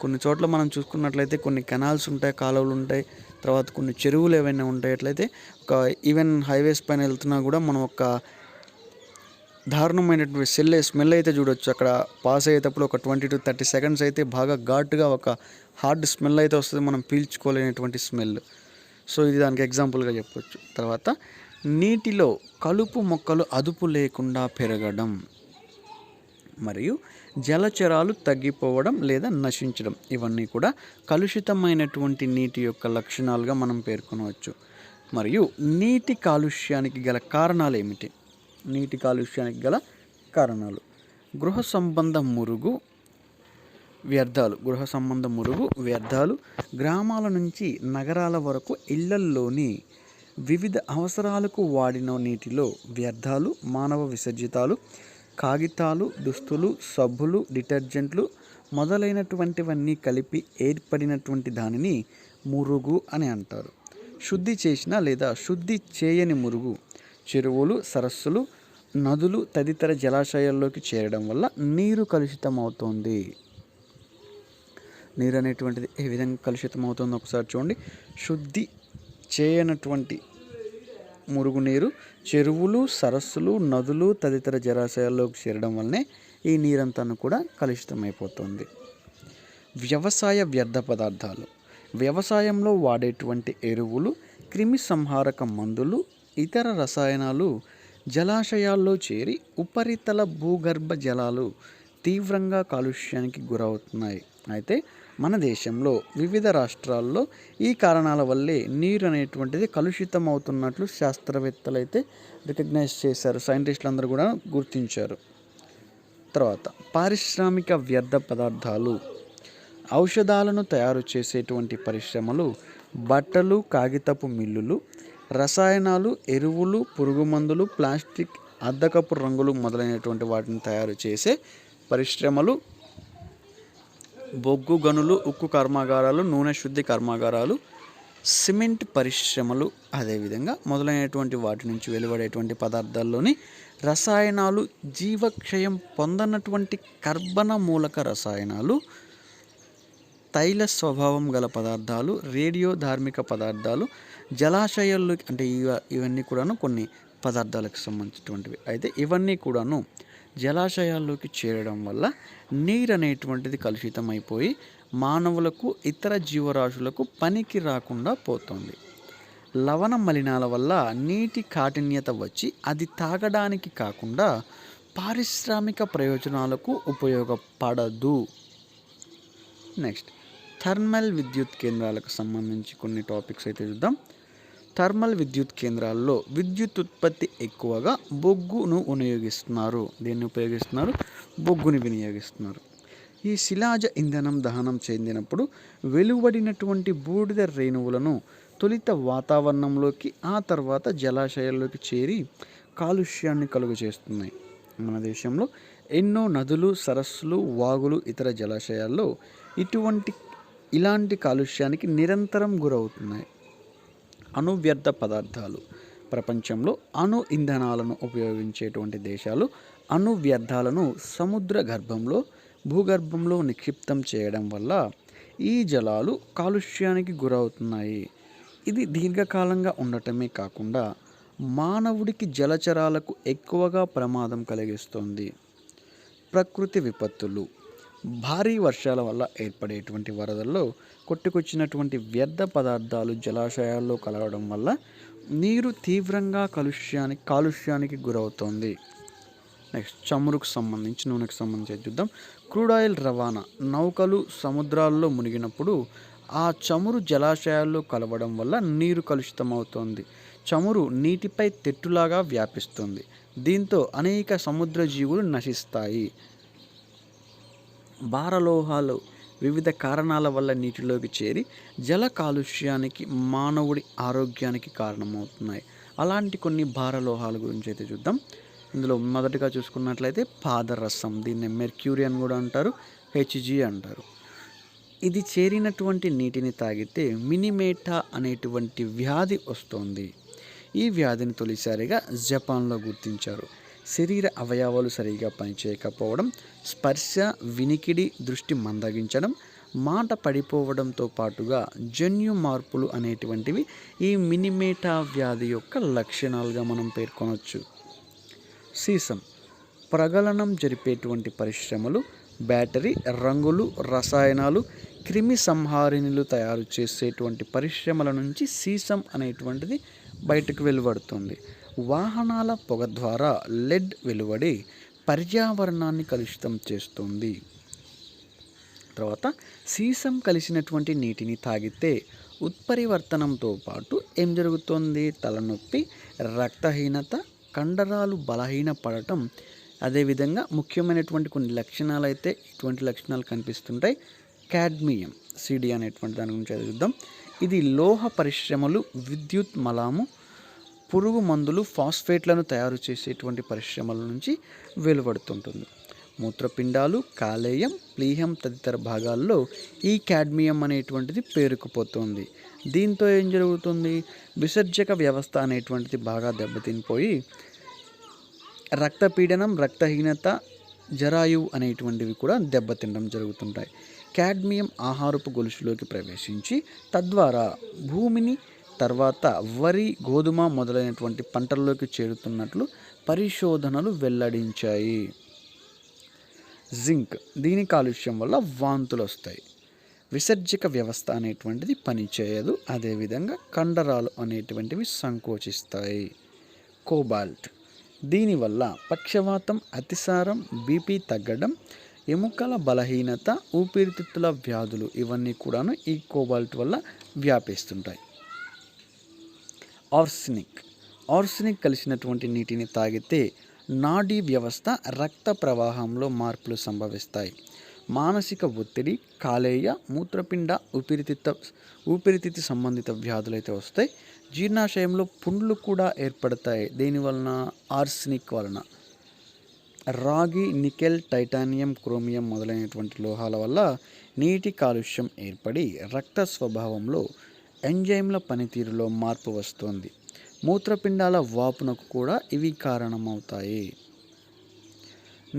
కొన్ని చోట్ల మనం చూసుకున్నట్లయితే కొన్ని కెనాల్స్ ఉంటాయి, కాలువలు ఉంటాయి, తర్వాత కొన్ని చెరువులు ఏవైనా ఉంటాయి. అట్లయితే ఒక ఈవెన్ హైవేస్ పైన వెళ్తున్నా కూడా మనం ఒక దారుణమైనటువంటి స్మెల్ అయితే చూడొచ్చు. అక్కడ పాస్ అయ్యేటప్పుడు ఒక 20 to 30 seconds అయితే బాగా ఘాటుగా ఒక హార్డ్ స్మెల్ అయితే వస్తుంది, మనం పీల్చుకోలేనటువంటి స్మెల్. సో ఇది దానికి ఎగ్జాంపుల్గా చెప్పొచ్చు. తర్వాత నీటిలో కలుపు మొక్కలు అదుపు లేకుండా పెరగడం మరియు జలచరాలు తగ్గిపోవడం లేదా నశించడం, ఇవన్నీ కూడా కలుషితమైనటువంటి నీటి యొక్క లక్షణాలుగా మనం పేర్కొనవచ్చు. మరియు నీటి కాలుష్యానికి గల కారణాలు ఏమిటి? నీటి కాలుష్యానికి గల కారణాలు గృహ సంబంధ మురుగు, వ్యర్థాలు, గ్రామాల నుంచి నగరాల వరకు ఇళ్లల్లోని వివిధ అవసరాలకు వాడిన నీటిలో వ్యర్థాలు, మానవ విసర్జితాలు, కాగితాలు, దుస్తులు, సబ్బులు, డిటర్జెంట్లు మొదలైనటువంటివన్నీ కలిపి ఏర్పడినటువంటి దానిని మురుగు అని అంటారు. శుద్ధి చేసిన లేదా శుద్ధి చేయని మురుగు చెరువులు, సరస్సులు, నదులు తదితర జలాశయాల్లోకి చేరడం వల్ల నీరు కలుషితం అవుతుంది. నీరు అనేటువంటిది ఏ విధంగా కలుషితం అవుతుందో ఒకసారి చూడండి. శుద్ధి చేయనటువంటి మురుగునీరు చెరువులు, సరస్సులు, నదులు తదితర జలాశయాల్లోకి చేరడం వల్లనే ఈ నీరంతా కూడా కలుషితమైపోతుంది. వ్యవసాయ వ్యర్థ పదార్థాలు, వ్యవసాయంలో వాడేటువంటి ఎరువులు, క్రిమి సంహారక మందులు, ఇతర రసాయనాలు జలాశయాల్లో చేరి ఉపరితల భూగర్భ జలాలు తీవ్రంగా కాలుష్యానికి గురవుతున్నాయి. అయితే మన దేశంలో వివిధ రాష్ట్రాల్లో ఈ కారణాల వల్లే నీరు అనేటువంటిది కలుషితం అవుతున్నట్లు శాస్త్రవేత్తలు అయితే రికగ్నైజ్ చేశారు, సైంటిస్టులు అందరూ కూడా గుర్తించారు. తర్వాత పారిశ్రామిక వ్యర్థ పదార్థాలు, ఔషధాలను తయారు చేసేటువంటి పరిశ్రమలు, బట్టలు, కాగితపు మిల్లులు, రసాయనాలు, ఎరువులు, పురుగు మందులు, ప్లాస్టిక్, అద్దకపు రంగులు మొదలైనటువంటి వాటిని తయారు చేసే పరిశ్రమలు, బొగ్గు గనులు, ఉక్కు కర్మాగారాలు, నూనె శుద్ధి కర్మాగారాలు, సిమెంట్ పరిశ్రమలు, అదేవిధంగా మొదలైనటువంటి వాటి నుంచి వెలువడేటువంటి పదార్థాల్లోని రసాయనాలు, జీవక్షయం పొందనటువంటి కర్బన మూలక రసాయనాలు, తైల స్వభావం గల పదార్థాలు, రేడియో ధార్మిక పదార్థాలు, జలాశయాల్లో అంటే ఇవన్నీ కూడాను కొన్ని పదార్థాలకు సంబంధించినటువంటివి. అయితే ఇవన్నీ కూడాను జలాశయాల్లోకి చేరడం వల్ల నీరు అనేటువంటిది కలుషితం అయిపోయి మానవులకు, ఇతర జీవరాశులకు పనికి రాకుండా పోతుంది. లవణ మలినాల వల్ల నీటి కాఠిన్యత వచ్చి అది తాగడానికి కాకుండా పారిశ్రామిక ప్రయోజనాలకు ఉపయోగపడదు. నెక్స్ట్, థర్మల్ విద్యుత్ కేంద్రాలకు సంబంధించి కొన్ని టాపిక్స్ అయితే చూద్దాం. థర్మల్ విద్యుత్ కేంద్రాల్లో విద్యుత్ ఉత్పత్తి ఎక్కువగా బొగ్గును వినియోగిస్తున్నారు. దేన్ని ఉపయోగిస్తున్నారు? బొగ్గుని వినియోగిస్తున్నారు. ఈ శిలాజ ఇంధనం దహనం చెందినప్పుడు వెలువడినటువంటి బూడిద రేణువులను తొలుత వాతావరణంలోకి, ఆ తర్వాత జలాశయాల్లోకి చేరి కాలుష్యాన్ని కలుగు చేస్తున్నాయి. మన దేశంలో ఎన్నో నదులు, సరస్సులు, వాగులు, ఇతర జలాశయాల్లో ఇలాంటి కాలుష్యానికి నిరంతరం గురవుతున్నాయి. అణు వ్యర్థ పదార్థాలు. ప్రపంచంలో అణు ఇంధనాలను ఉపయోగించేటువంటి దేశాలు అణు వ్యర్థాలను సముద్ర గర్భంలో, భూగర్భంలో నిక్షిప్తం చేయడం వల్ల ఈ జలాలు కాలుష్యానికి గురవుతున్నాయి. ఇది దీర్ఘకాలంగా ఉండటమే కాకుండా మానవుడికి, జలచరాలకు ఎక్కువగా ప్రమాదం కలిగిస్తుంది. ప్రకృతి విపత్తులు. భారీ వర్షాల వల్ల ఏర్పడేటువంటి వరదల్లో కొట్టుకొచ్చినటువంటి వ్యర్థ పదార్థాలు జలాశయాల్లో కలవడం వల్ల నీరు తీవ్రంగా కాలుష్యానికి గురవుతోంది. నెక్స్ట్, చమురుకు సంబంధించి, నూనెకు సంబంధించి చూద్దాం. క్రూడ్ ఆయిల్ రవాణా. నౌకలు సముద్రాల్లో మునిగినప్పుడు ఆ చమురు జలాశయాల్లో కలవడం వల్ల నీరు కలుషితమవుతోంది. చమురు నీటిపై తెట్టులాగా వ్యాపిస్తుంది. దీంతో అనేక సముద్ర జీవులు నశిస్తాయి. భారలోహాలు వివిధ కారణాల వల్ల నీటిలోకి చేరి జల కాలుష్యానికి, మానవుడి ఆరోగ్యానికి కారణమవుతున్నాయి. అలాంటి కొన్ని భారలోహాల గురించి అయితే చూద్దాం. ఇందులో మొదటిగా చూసుకున్నట్లయితే పాదరసం. దీన్ని మెర్క్యూరీ అని కూడా అంటారు, HG అంటారు. ఇది చేరినటువంటి నీటిని తాగితే మినిమేటా అనేటువంటి వ్యాధి వస్తుంది. ఈ వ్యాధిని తొలిసారిగా జపాన్లో గుర్తించారు. శరీర అవయవాలు సరిగా పనిచేయకపోవడం, స్పర్శ, వినికిడి, దృష్టి మందగించడం, మాట పడిపోవడంతో పాటుగా జన్యు మార్పులు అనేటువంటివి ఈ మినిమేటా వ్యాధి యొక్క లక్షణాలుగా మనం పేర్కొనవచ్చు. సీసం. ప్రగలనం జరిపేటువంటి పరిశ్రమలు, బ్యాటరీ, రంగులు, రసాయనాలు, క్రిమి సంహారిణులు తయారు చేసేటువంటి పరిశ్రమల నుంచి సీసం అనేటువంటిది బయటకు వెలువడుతుంది. వాహనాల పొగ ద్వారా లెడ్ వెలువడి పర్యావరణాన్ని కలుషితం చేస్తుంది. తర్వాత, సీసం కలిసినటువంటి నీటిని తాగితే ఉత్పరివర్తనంతో పాటు ఏం జరుగుతుంది? తలనొప్పి, రక్తహీనత, కండరాలు బలహీనపడటం, అదేవిధంగా ముఖ్యమైనటువంటి కొన్ని లక్షణాలు అయితే ఇటువంటి లక్షణాలు కనిపిస్తుంటాయి. కాడ్మియం, CD అనేటువంటి దాని గురించి చూద్దాం. ఇది లోహ పరిశ్రమలు, విద్యుత్ మలాము, పురుగు మందులు, ఫాస్ఫేట్లను తయారు చేసేటువంటి పరిశ్రమల నుంచి వెలువడుతుంటుంది. మూత్రపిండాలు, కాలేయం, ప్లీహం తదితర భాగాల్లో ఈ కాడ్మియం అనేటువంటిది పేరుకుపోతుంది. దీంతో ఏం జరుగుతుంది? విసర్జక వ్యవస్థ అనేటువంటిది బాగా దెబ్బతినిపోయి రక్తపీడనం, రక్తహీనత, జరాయువు అనేటువంటివి కూడా దెబ్బతినడం జరుగుతుంటాయి. కాడ్మియం ఆహారపు గొలుసులోకి ప్రవేశించి తద్వారా భూమిని, తర్వాత వరి, గోధుమ మొదలైనటువంటి పంటల్లోకి చేరుతున్నట్లు పరిశోధనలు వెల్లడించాయి. జింక్. దీని కాలుష్యం వల్ల వాంతులు వస్తాయి. విసర్జక వ్యవస్థ అనేటువంటిది పనిచేయదు. అదేవిధంగా కండరాలు అనేటువంటివి సంకోచిస్తాయి. కోబాల్ట్. దీనివల్ల పక్షవాతం, అతిసారం, BP తగ్గడం, ఎముకల బలహీనత, ఊపిరితిత్తుల వ్యాధులు ఇవన్నీ కూడాను ఈ కోబాల్ట్ వల్ల వ్యాపిస్తుంటాయి. ఆర్సెనిక్ కలిసినటువంటి నీటిని తాగితే నాడీ వ్యవస్థ, రక్త ప్రవాహంలో మార్పులు సంభవిస్తాయి. మానసిక ఒత్తిడి, కాలేయ, మూత్రపిండ, ఊపిరితిత్తి సంబంధిత వ్యాధులు అయితే వస్తాయి. జీర్ణాశయంలో పుండ్లు కూడా ఏర్పడతాయి. దేనివలన? ఆర్సెనిక్ వలన. రాగి, నికెల్, టైటానియం, క్రోమియం మొదలైనటువంటి లోహాల వల్ల నీటి కాలుష్యం ఏర్పడి రక్త స్వభావంలో ఎంజైమ్ల పనితీరులో మార్పు వస్తుంది. మూత్రపిండాల వాపునకు కూడా ఇవి కారణమవుతాయి.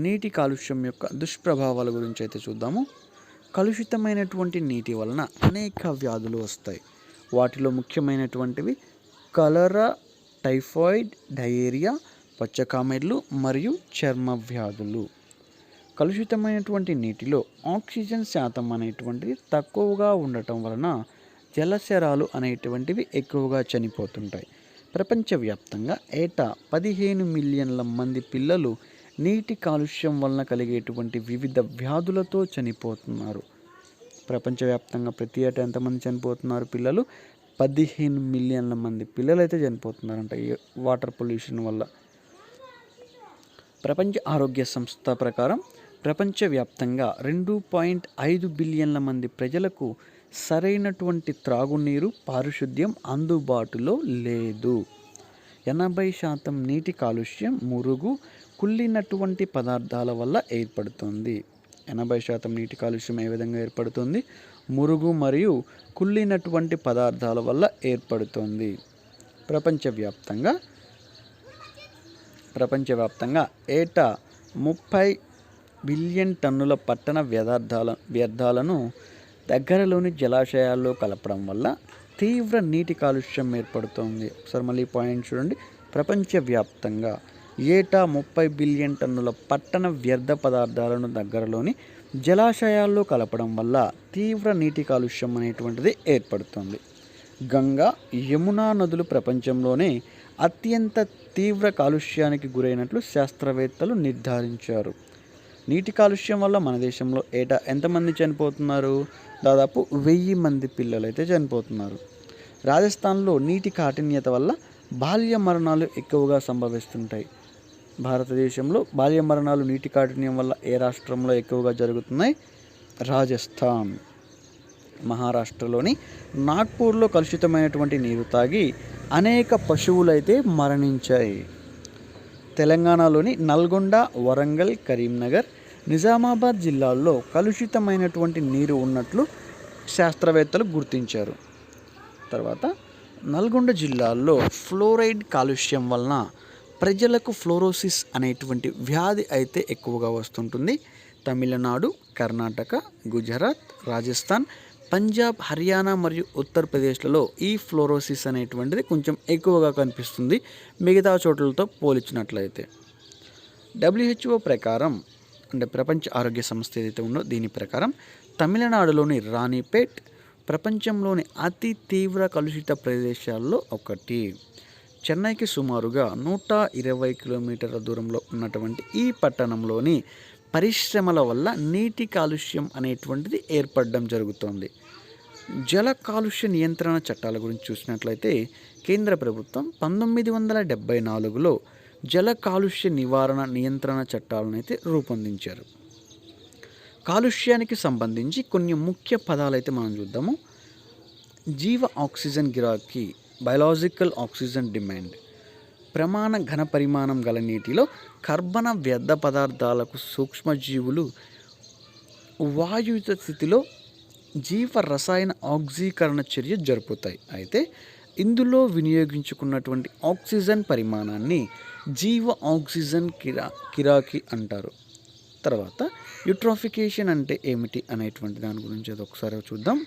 నీటి కాలుష్యం యొక్క దుష్ప్రభావాల గురించి అయితే చూద్దాము. కలుషితమైనటువంటి నీటి వలన అనేక వ్యాధులు వస్తాయి. వాటిలో ముఖ్యమైనటువంటివి కలరా, టైఫాయిడ్, డయేరియా, పచ్చకామెర్లు మరియు చర్మ వ్యాధులు. కలుషితమైనటువంటి నీటిలో ఆక్సిజన్ శాతం అనేటువంటిది తక్కువగా ఉండటం వలన జలచరాలు అనేటువంటివి ఎక్కువగా చనిపోతుంటాయి. ప్రపంచవ్యాప్తంగా ఏటా 15 మిలియన్ల మంది పిల్లలు నీటి కాలుష్యం వలన కలిగేటువంటి వివిధ వ్యాధులతో చనిపోతున్నారు. ప్రపంచవ్యాప్తంగా ప్రతి ఏటా ఎంతమంది చనిపోతున్నారు? పిల్లలు 15 మిలియన్ల మంది పిల్లలు అయితే చనిపోతున్నారంట ఈ వాటర్ పొల్యూషన్ వల్ల. ప్రపంచ ఆరోగ్య సంస్థ ప్రకారం ప్రపంచవ్యాప్తంగా 2.5 బిలియన్ల మంది ప్రజలకు సరైనటువంటి త్రాగునీరు, పారిశుద్ధ్యం అందుబాటులో లేదు. 80% నీటి కాలుష్యం మురుగు, కుళ్ళినటువంటి పదార్థాల వల్ల ఏర్పడుతుంది. 80% నీటి కాలుష్యం ఏ విధంగా ఏర్పడుతుంది? మురుగు మరియు కుళ్ళినటువంటి పదార్థాల వల్ల ఏర్పడుతుంది. ప్రపంచవ్యాప్తంగా ఏటా 30 బిలియన్ టన్నుల పట్టణ వ్యర్థాలను దగ్గరలోని జలాశయాల్లో కలపడం వల్ల తీవ్ర నీటి కాలుష్యం ఏర్పడుతుంది. ఒకసారి మళ్ళీ పాయింట్ చూడండి. ప్రపంచవ్యాప్తంగా ఏటా 30 బిలియన్ టన్నుల పట్టణ వ్యర్థ పదార్థాలను దగ్గరలోని జలాశయాల్లో కలపడం వల్ల తీవ్ర నీటి కాలుష్యం అనేటువంటిది ఏర్పడుతుంది. గంగా, యమునా నదులు ప్రపంచంలోనే అత్యంత తీవ్ర కాలుష్యానికి గురైనట్లు శాస్త్రవేత్తలు నిర్ధారించారు. నీటి కాలుష్యం వల్ల మన దేశంలో ఏటా ఎంతమంది చనిపోతున్నారు? దాదాపు 1000 మంది పిల్లలు అయితే చనిపోతున్నారు. రాజస్థాన్లో నీటి కాఠిన్యత వల్ల బాల్య మరణాలు ఎక్కువగా సంభవిస్తుంటాయి. భారతదేశంలో బాల్య మరణాలు నీటి కాఠిన్యం వల్ల ఏ రాష్ట్రంలో ఎక్కువగా జరుగుతున్నాయి? రాజస్థాన్. మహారాష్ట్రలోని నాగ్పూర్లో కలుషితమైనటువంటి నీరు తాగి అనేక పశువులైతే మరణించాయి. తెలంగాణలోని నల్గొండ, వరంగల్, కరీంనగర్, నిజామాబాద్ జిల్లాల్లో కలుషితమైనటువంటి నీరు ఉన్నట్లు శాస్త్రవేత్తలు గుర్తించారు. తర్వాత నల్గొండ జిల్లాల్లో ఫ్లోరైడ్ కాలుష్యం వలన ప్రజలకు ఫ్లోరోసిస్ అనేటువంటి వ్యాధి అయితే ఎక్కువగా వస్తుంటుంది. తమిళనాడు, కర్ణాటక, గుజరాత్, రాజస్థాన్, పంజాబ్, హర్యానా మరియు ఉత్తరప్రదేశ్లలో ఈ ఫ్లోరోసిస్ అనేటువంటిది కొంచెం ఎక్కువగా కనిపిస్తుంది మిగతా చోట్లతో పోల్చినట్లయితే. WHO ప్రకారం, అంటే ప్రపంచ ఆరోగ్య సంస్థ ఏదైతే ఉందో దీని ప్రకారం తమిళనాడులోని రాణిపేట్ ప్రపంచంలోని అతి తీవ్ర కలుషిత ప్రదేశాల్లో ఒకటి. చెన్నైకి సుమారుగా 120 కిలోమీటర్ల దూరంలో ఉన్నటువంటి ఈ పట్టణంలోని పరిశ్రమల వల్ల నీటి కాలుష్యం అనేటువంటిది ఏర్పడడం జరుగుతోంది. జల కాలుష్య నియంత్రణ చట్టాల గురించి చూసినట్లయితే కేంద్ర ప్రభుత్వం 1974లో జల కాలుష్య నివారణ నియంత్రణ చట్టాలను అయితే రూపొందించారు. కాలుష్యానికి సంబంధించి కొన్ని ముఖ్య పదాలు అయితే మనం చూద్దాము. జీవ ఆక్సిజన్ గిరాకీ, బయలాజికల్ ఆక్సిజన్ డిమాండ్, ప్రమాణ ఘన పరిమాణం గల నీటిలో కర్బన వ్యర్థ పదార్థాలకు సూక్ష్మజీవులు వాయుయుత స్థితిలో జీవ రసాయన ఆక్సీకరణ చర్య జరుపుతాయి. అయితే ఇందులో వినియోగించుకున్నటువంటి ఆక్సిజన్ పరిమాణాన్ని జీవ ఆక్సిజన్ కిరాకీ అంటారు. తర్వాత యూట్రోఫికేషన్ అంటే ఏమిటి అనేటువంటి దాని గురించి అది ఒకసారి చూద్దాం.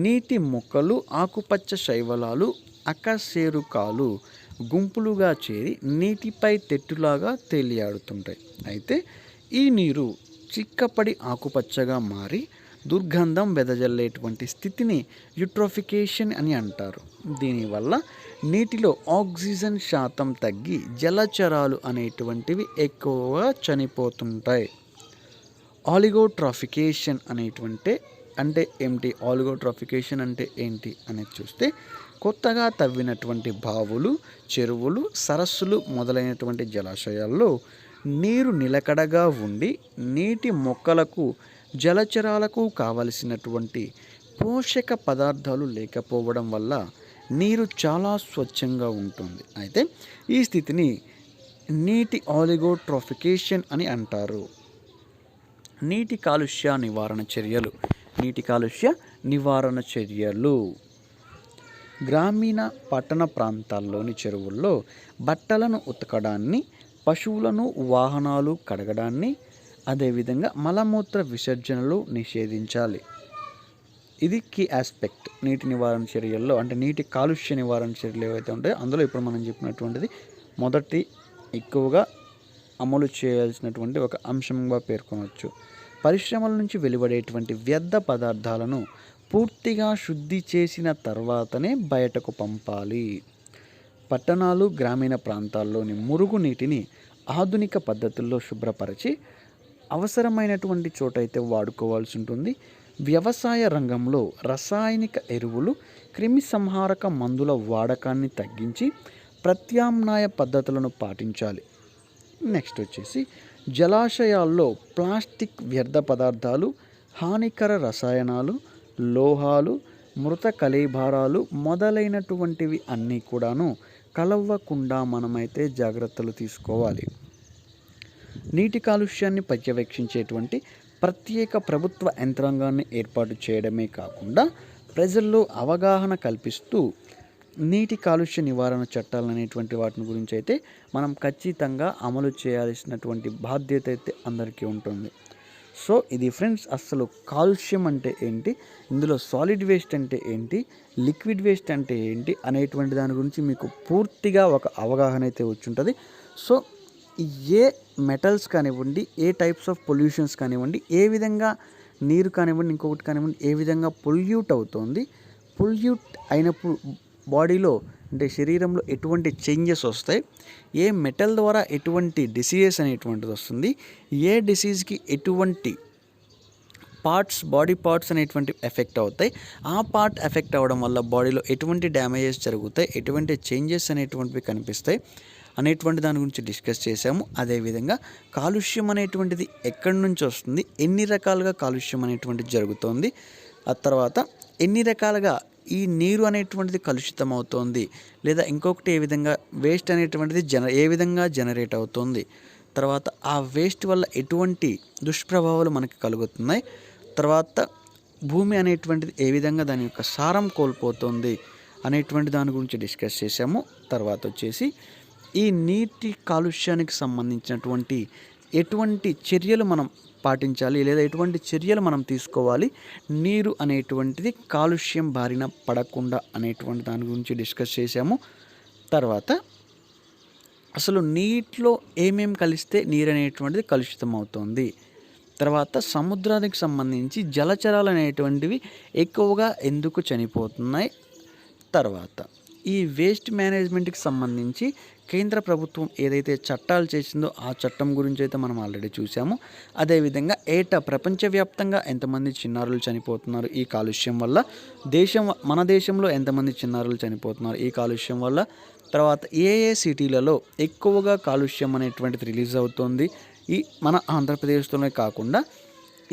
నీటి మొక్కలు, ఆకుపచ్చ శైవలాలు, అకశేరుకాలు గుంపులుగా చేరి నీటిపై తెట్టులాగా తేలియాడుతుంటాయి. అయితే ఈ నీరు చిక్కపడి ఆకుపచ్చగా మారి దుర్గంధం వెదజల్లేటువంటి స్థితిని యూట్రోఫికేషన్ అని అంటారు. దీనివల్ల నీటిలో ఆక్సిజన్ శాతం తగ్గి జలచరాలు అనేటువంటివి ఎక్కువగా చనిపోతుంటాయి. ఆలిగోట్రాఫికేషన్ అంటే ఏమిటి? ఆలిగోట్రాఫికేషన్ అంటే ఏంటి అనేది చూస్తే కొత్తగా తవ్వినటువంటి బావులు, చెరువులు, సరస్సులు మొదలైనటువంటి జలాశయాల్లో నీరు నిలకడగా ఉండి నీటి మొక్కలకు జలచరాలకు కావలసినటువంటి పోషక పదార్థాలు లేకపోవడం వల్ల నీరు చాలా స్వచ్ఛంగా ఉంటుంది. అయితే ఈ స్థితిని నీటి ఆలిగోట్రోఫికేషన్ అని అంటారు. నీటి కాలుష్య నివారణ చర్యలు గ్రామీణ పట్టణ ప్రాంతాల్లోని చెరువుల్లో బట్టలను ఉతకడాన్ని, పశువులను వాహనాలు కడగడాన్ని, అదేవిధంగా మలమూత్ర విసర్జనలు నిషేధించాలి. ఇది కీ ఆస్పెక్ట్ నీటి నివారణ చర్యల్లో. అంటే నీటి కాలుష్య నివారణ చర్యలు ఏవైతే ఉంటాయో అందులో ఇప్పుడు మనం చెప్పినటువంటిది మొదటి ఎక్కువగా అమలు చేయాల్సినటువంటి ఒక అంశంగా పేర్కొనవచ్చు. పరిశ్రమల నుంచి వెలువడేటువంటి వ్యర్థ పదార్థాలను పూర్తిగా శుద్ధి చేసిన తర్వాతనే బయటకు పంపాలి. పట్టణాలు, గ్రామీణ ప్రాంతాల్లోని మురుగునీటిని ఆధునిక పద్ధతుల్లో శుభ్రపరిచి అవసరమైనటువంటి చోటైతే వాడుకోవాల్సి ఉంటుంది. వ్యవసాయ రంగంలో రసాయనిక ఎరువులు, క్రిమి సంహారక మందుల వాడకాన్ని తగ్గించి ప్రత్యామ్నాయ పద్ధతులను పాటించాలి. నెక్స్ట్ వచ్చేసి జలాశయాల్లో ప్లాస్టిక్ వ్యర్థ పదార్థాలు, హానికర రసాయనాలు, లోహాలు, మృత కళేబరాలు మొదలైనటువంటివి అన్నీ కూడాను కలవకుండా మనమైతే జాగ్రత్తలు తీసుకోవాలి. నీటి కాలుష్యాన్ని పర్యవేక్షించేటువంటి ప్రత్యేక ప్రభుత్వ యంత్రాంగాన్ని ఏర్పాటు చేయడమే కాకుండా ప్రజల్లో అవగాహన కల్పిస్తూ నీటి కాలుష్య నివారణ చట్టాలు అనేటువంటి వాటిని గురించి అయితే మనం ఖచ్చితంగా అమలు చేయాల్సినటువంటి బాధ్యత అయితే అందరికీ ఉంటుంది. సో ఇది ఫ్రెండ్స్, అసలు కాలుష్యం అంటే ఏంటి, ఇందులో సాలిడ్ వేస్ట్ అంటే ఏంటి, లిక్విడ్ వేస్ట్ అంటే ఏంటి అనేటువంటి దాని గురించి మీకు పూర్తిగా ఒక అవగాహన అయితే వచ్చుంటుంది. సో ఏ మెటల్స్ కానివ్వండి, ఏ టైప్స్ ఆఫ్ పొల్యూషన్స్ కానివ్వండి, ఏ విధంగా నీరు కానివ్వండి, ఇంకొకటి కానివ్వండి, ఏ విధంగా పొల్యూట్ అవుతుంది, పొల్యూట్ అయినప్పుడు బాడీలో అంటే శరీరంలో ఎటువంటి చేంజెస్ వస్తాయి, ఏ మెటల్ ద్వారా ఎటువంటి డిసీజెస్ అనేటువంటిది వస్తుంది, ఏ డిసీజ్కి ఎటువంటి బాడీ పార్ట్స్ అనేటువంటి ఎఫెక్ట్ అవుతాయి, ఆ పార్ట్ ఎఫెక్ట్ అవ్వడం వల్ల బాడీలో ఎటువంటి డ్యామేజెస్ జరుగుతాయి, ఎటువంటి చేంజెస్ అనేటువంటివి కనిపిస్తాయి అనేటువంటి దాని గురించి డిస్కస్ చేసాము. అదేవిధంగా కాలుష్యం అనేటువంటిది ఎక్కడి నుంచి వస్తుంది, ఎన్ని రకాలుగా కాలుష్యం అనేటువంటిది జరుగుతుంది, ఆ తర్వాత ఎన్ని రకాలుగా ఈ నీరు అనేటువంటిది కలుషితం అవుతోంది, లేదా ఇంకొకటి ఏ విధంగా వేస్ట్ అనేటువంటిది ఏ విధంగా జనరేట్ అవుతుంది, తర్వాత ఆ వేస్ట్ వల్ల ఎటువంటి దుష్ప్రభావాలు మనకి కలుగుతున్నాయి, తర్వాత భూమి అనేటువంటిది ఏ విధంగా దాని యొక్క సారం కోల్పోతుంది అనేటువంటి దాని గురించి డిస్కస్ చేసాము. తర్వాత వచ్చేసి ఈ నీటి కాలుష్యానికి సంబంధించినటువంటి ఎటువంటి చర్యలు మనం పాటించాలి, లేదా ఎటువంటి చర్యలు మనం తీసుకోవాలి, నీరు అనేటువంటిది కాలుష్యం బారిన పడకుండా అనేటువంటి దాని గురించి డిస్కస్ చేసాము. తర్వాత అసలు నీటిలో ఏమేమి కలిస్తే నీరు అనేటువంటిది కలుషితం అవుతుంది, తర్వాత సముద్రానికి సంబంధించి జలచరాలు అనేటువంటివి ఎక్కువగా ఎందుకు చనిపోతున్నాయి, తర్వాత ఈ వేస్ట్ మేనేజ్మెంట్కి సంబంధించి కేంద్ర ప్రభుత్వం ఏదైతే చట్టాలు చేసిందో ఆ చట్టం గురించి అయితే మనం ఆల్రెడీ చూసాము. అదేవిధంగా ప్రపంచవ్యాప్తంగా ఎంతమంది చిన్నారులు చనిపోతున్నారు ఈ కాలుష్యం వల్ల, మన దేశంలో ఎంతమంది చిన్నారులు చనిపోతున్నారు ఈ కాలుష్యం వల్ల, తర్వాత ఏ సిటీలలో ఎక్కువగా కాలుష్యం అనేటువంటిది రిలీజ్ అవుతుంది, ఈ మన ఆంధ్రప్రదేశ్లోనే కాకుండా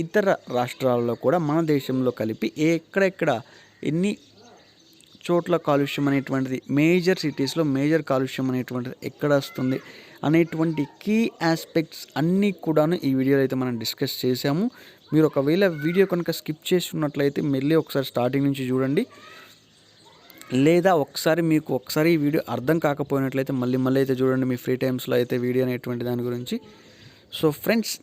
ఇతర రాష్ట్రాల్లో కూడా మన దేశంలో కలిపి ఎక్కడెక్కడ ఎన్ని చోట్ల కాలుష్యం అనేటువంటిది, మేజర్ సిటీస్లో మేజర్ కాలుష్యం అనేటువంటిది ఎక్కడ వస్తుంది అనేటువంటి కీ ఆస్పెక్ట్స్ అన్నీ కూడాను ఈ వీడియోలో అయితే మనం డిస్కస్ చేసాము. మీరు ఒకవేళ వీడియో కనుక స్కిప్ చేస్తున్నట్లయితే మళ్ళీ ఒకసారి స్టార్టింగ్ నుంచి చూడండి, లేదా మీకు ఒకసారి ఈ వీడియో అర్థం కాకపోయినట్లయితే మళ్ళీ అయితే చూడండి మీ ఫ్రీ టైమ్స్లో అయితే వీడియో అనేటువంటి దాని గురించి. సో ఫ్రెండ్స్,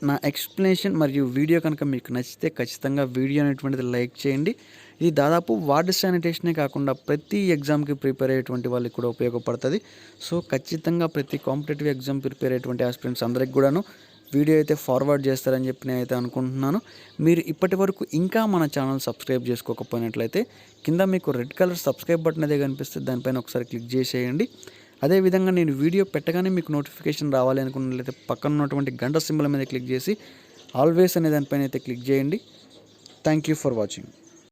నా ఎక్స్ప్లెనేషన్ మరియు వీడియో కనుక మీకు నచ్చితే ఖచ్చితంగా వీడియో అనేటువంటిది లైక్ చేయండి. ఇది దాదాపు వార్డ్ శానిటేషనే కాకుండా ప్రతి ఎగ్జామ్కి ప్రిపేర్ అయ్యేటువంటి వాళ్ళకి కూడా ఉపయోగపడుతుంది. సో ఖచ్చితంగా ప్రతి కాంపిటేటివ్ ఎగ్జామ్ ప్రిపేర్ అయ్యేటువంటి ఆస్పిరెంట్స్ అందరికి కూడాను వీడియో అయితే ఫార్వర్డ్ చేస్తారని చెప్పి నేనైతే అనుకుంటున్నాను. మీరు ఇప్పటి వరకు ఇంకా మన ఛానల్ సబ్స్క్రైబ్ చేసుకోకపోయినట్లయితే కింద మీకు రెడ్ కలర్ సబ్స్క్రైబ్ బటన్ అదే కనిపిస్తుంది, దానిపైన ఒకసారి క్లిక్ చేసేయండి. అదేవిధంగా నేను వీడియో పెట్టగానే మీకు నోటిఫికేషన్ రావాలి అనుకున్నట్లయితే పక్కన ఉన్నటువంటి గంట సింబల్ మీద క్లిక్ చేసి ఆల్వేస్ అనే దానిపైన అయితే క్లిక్ చేయండి. Thank you for watching.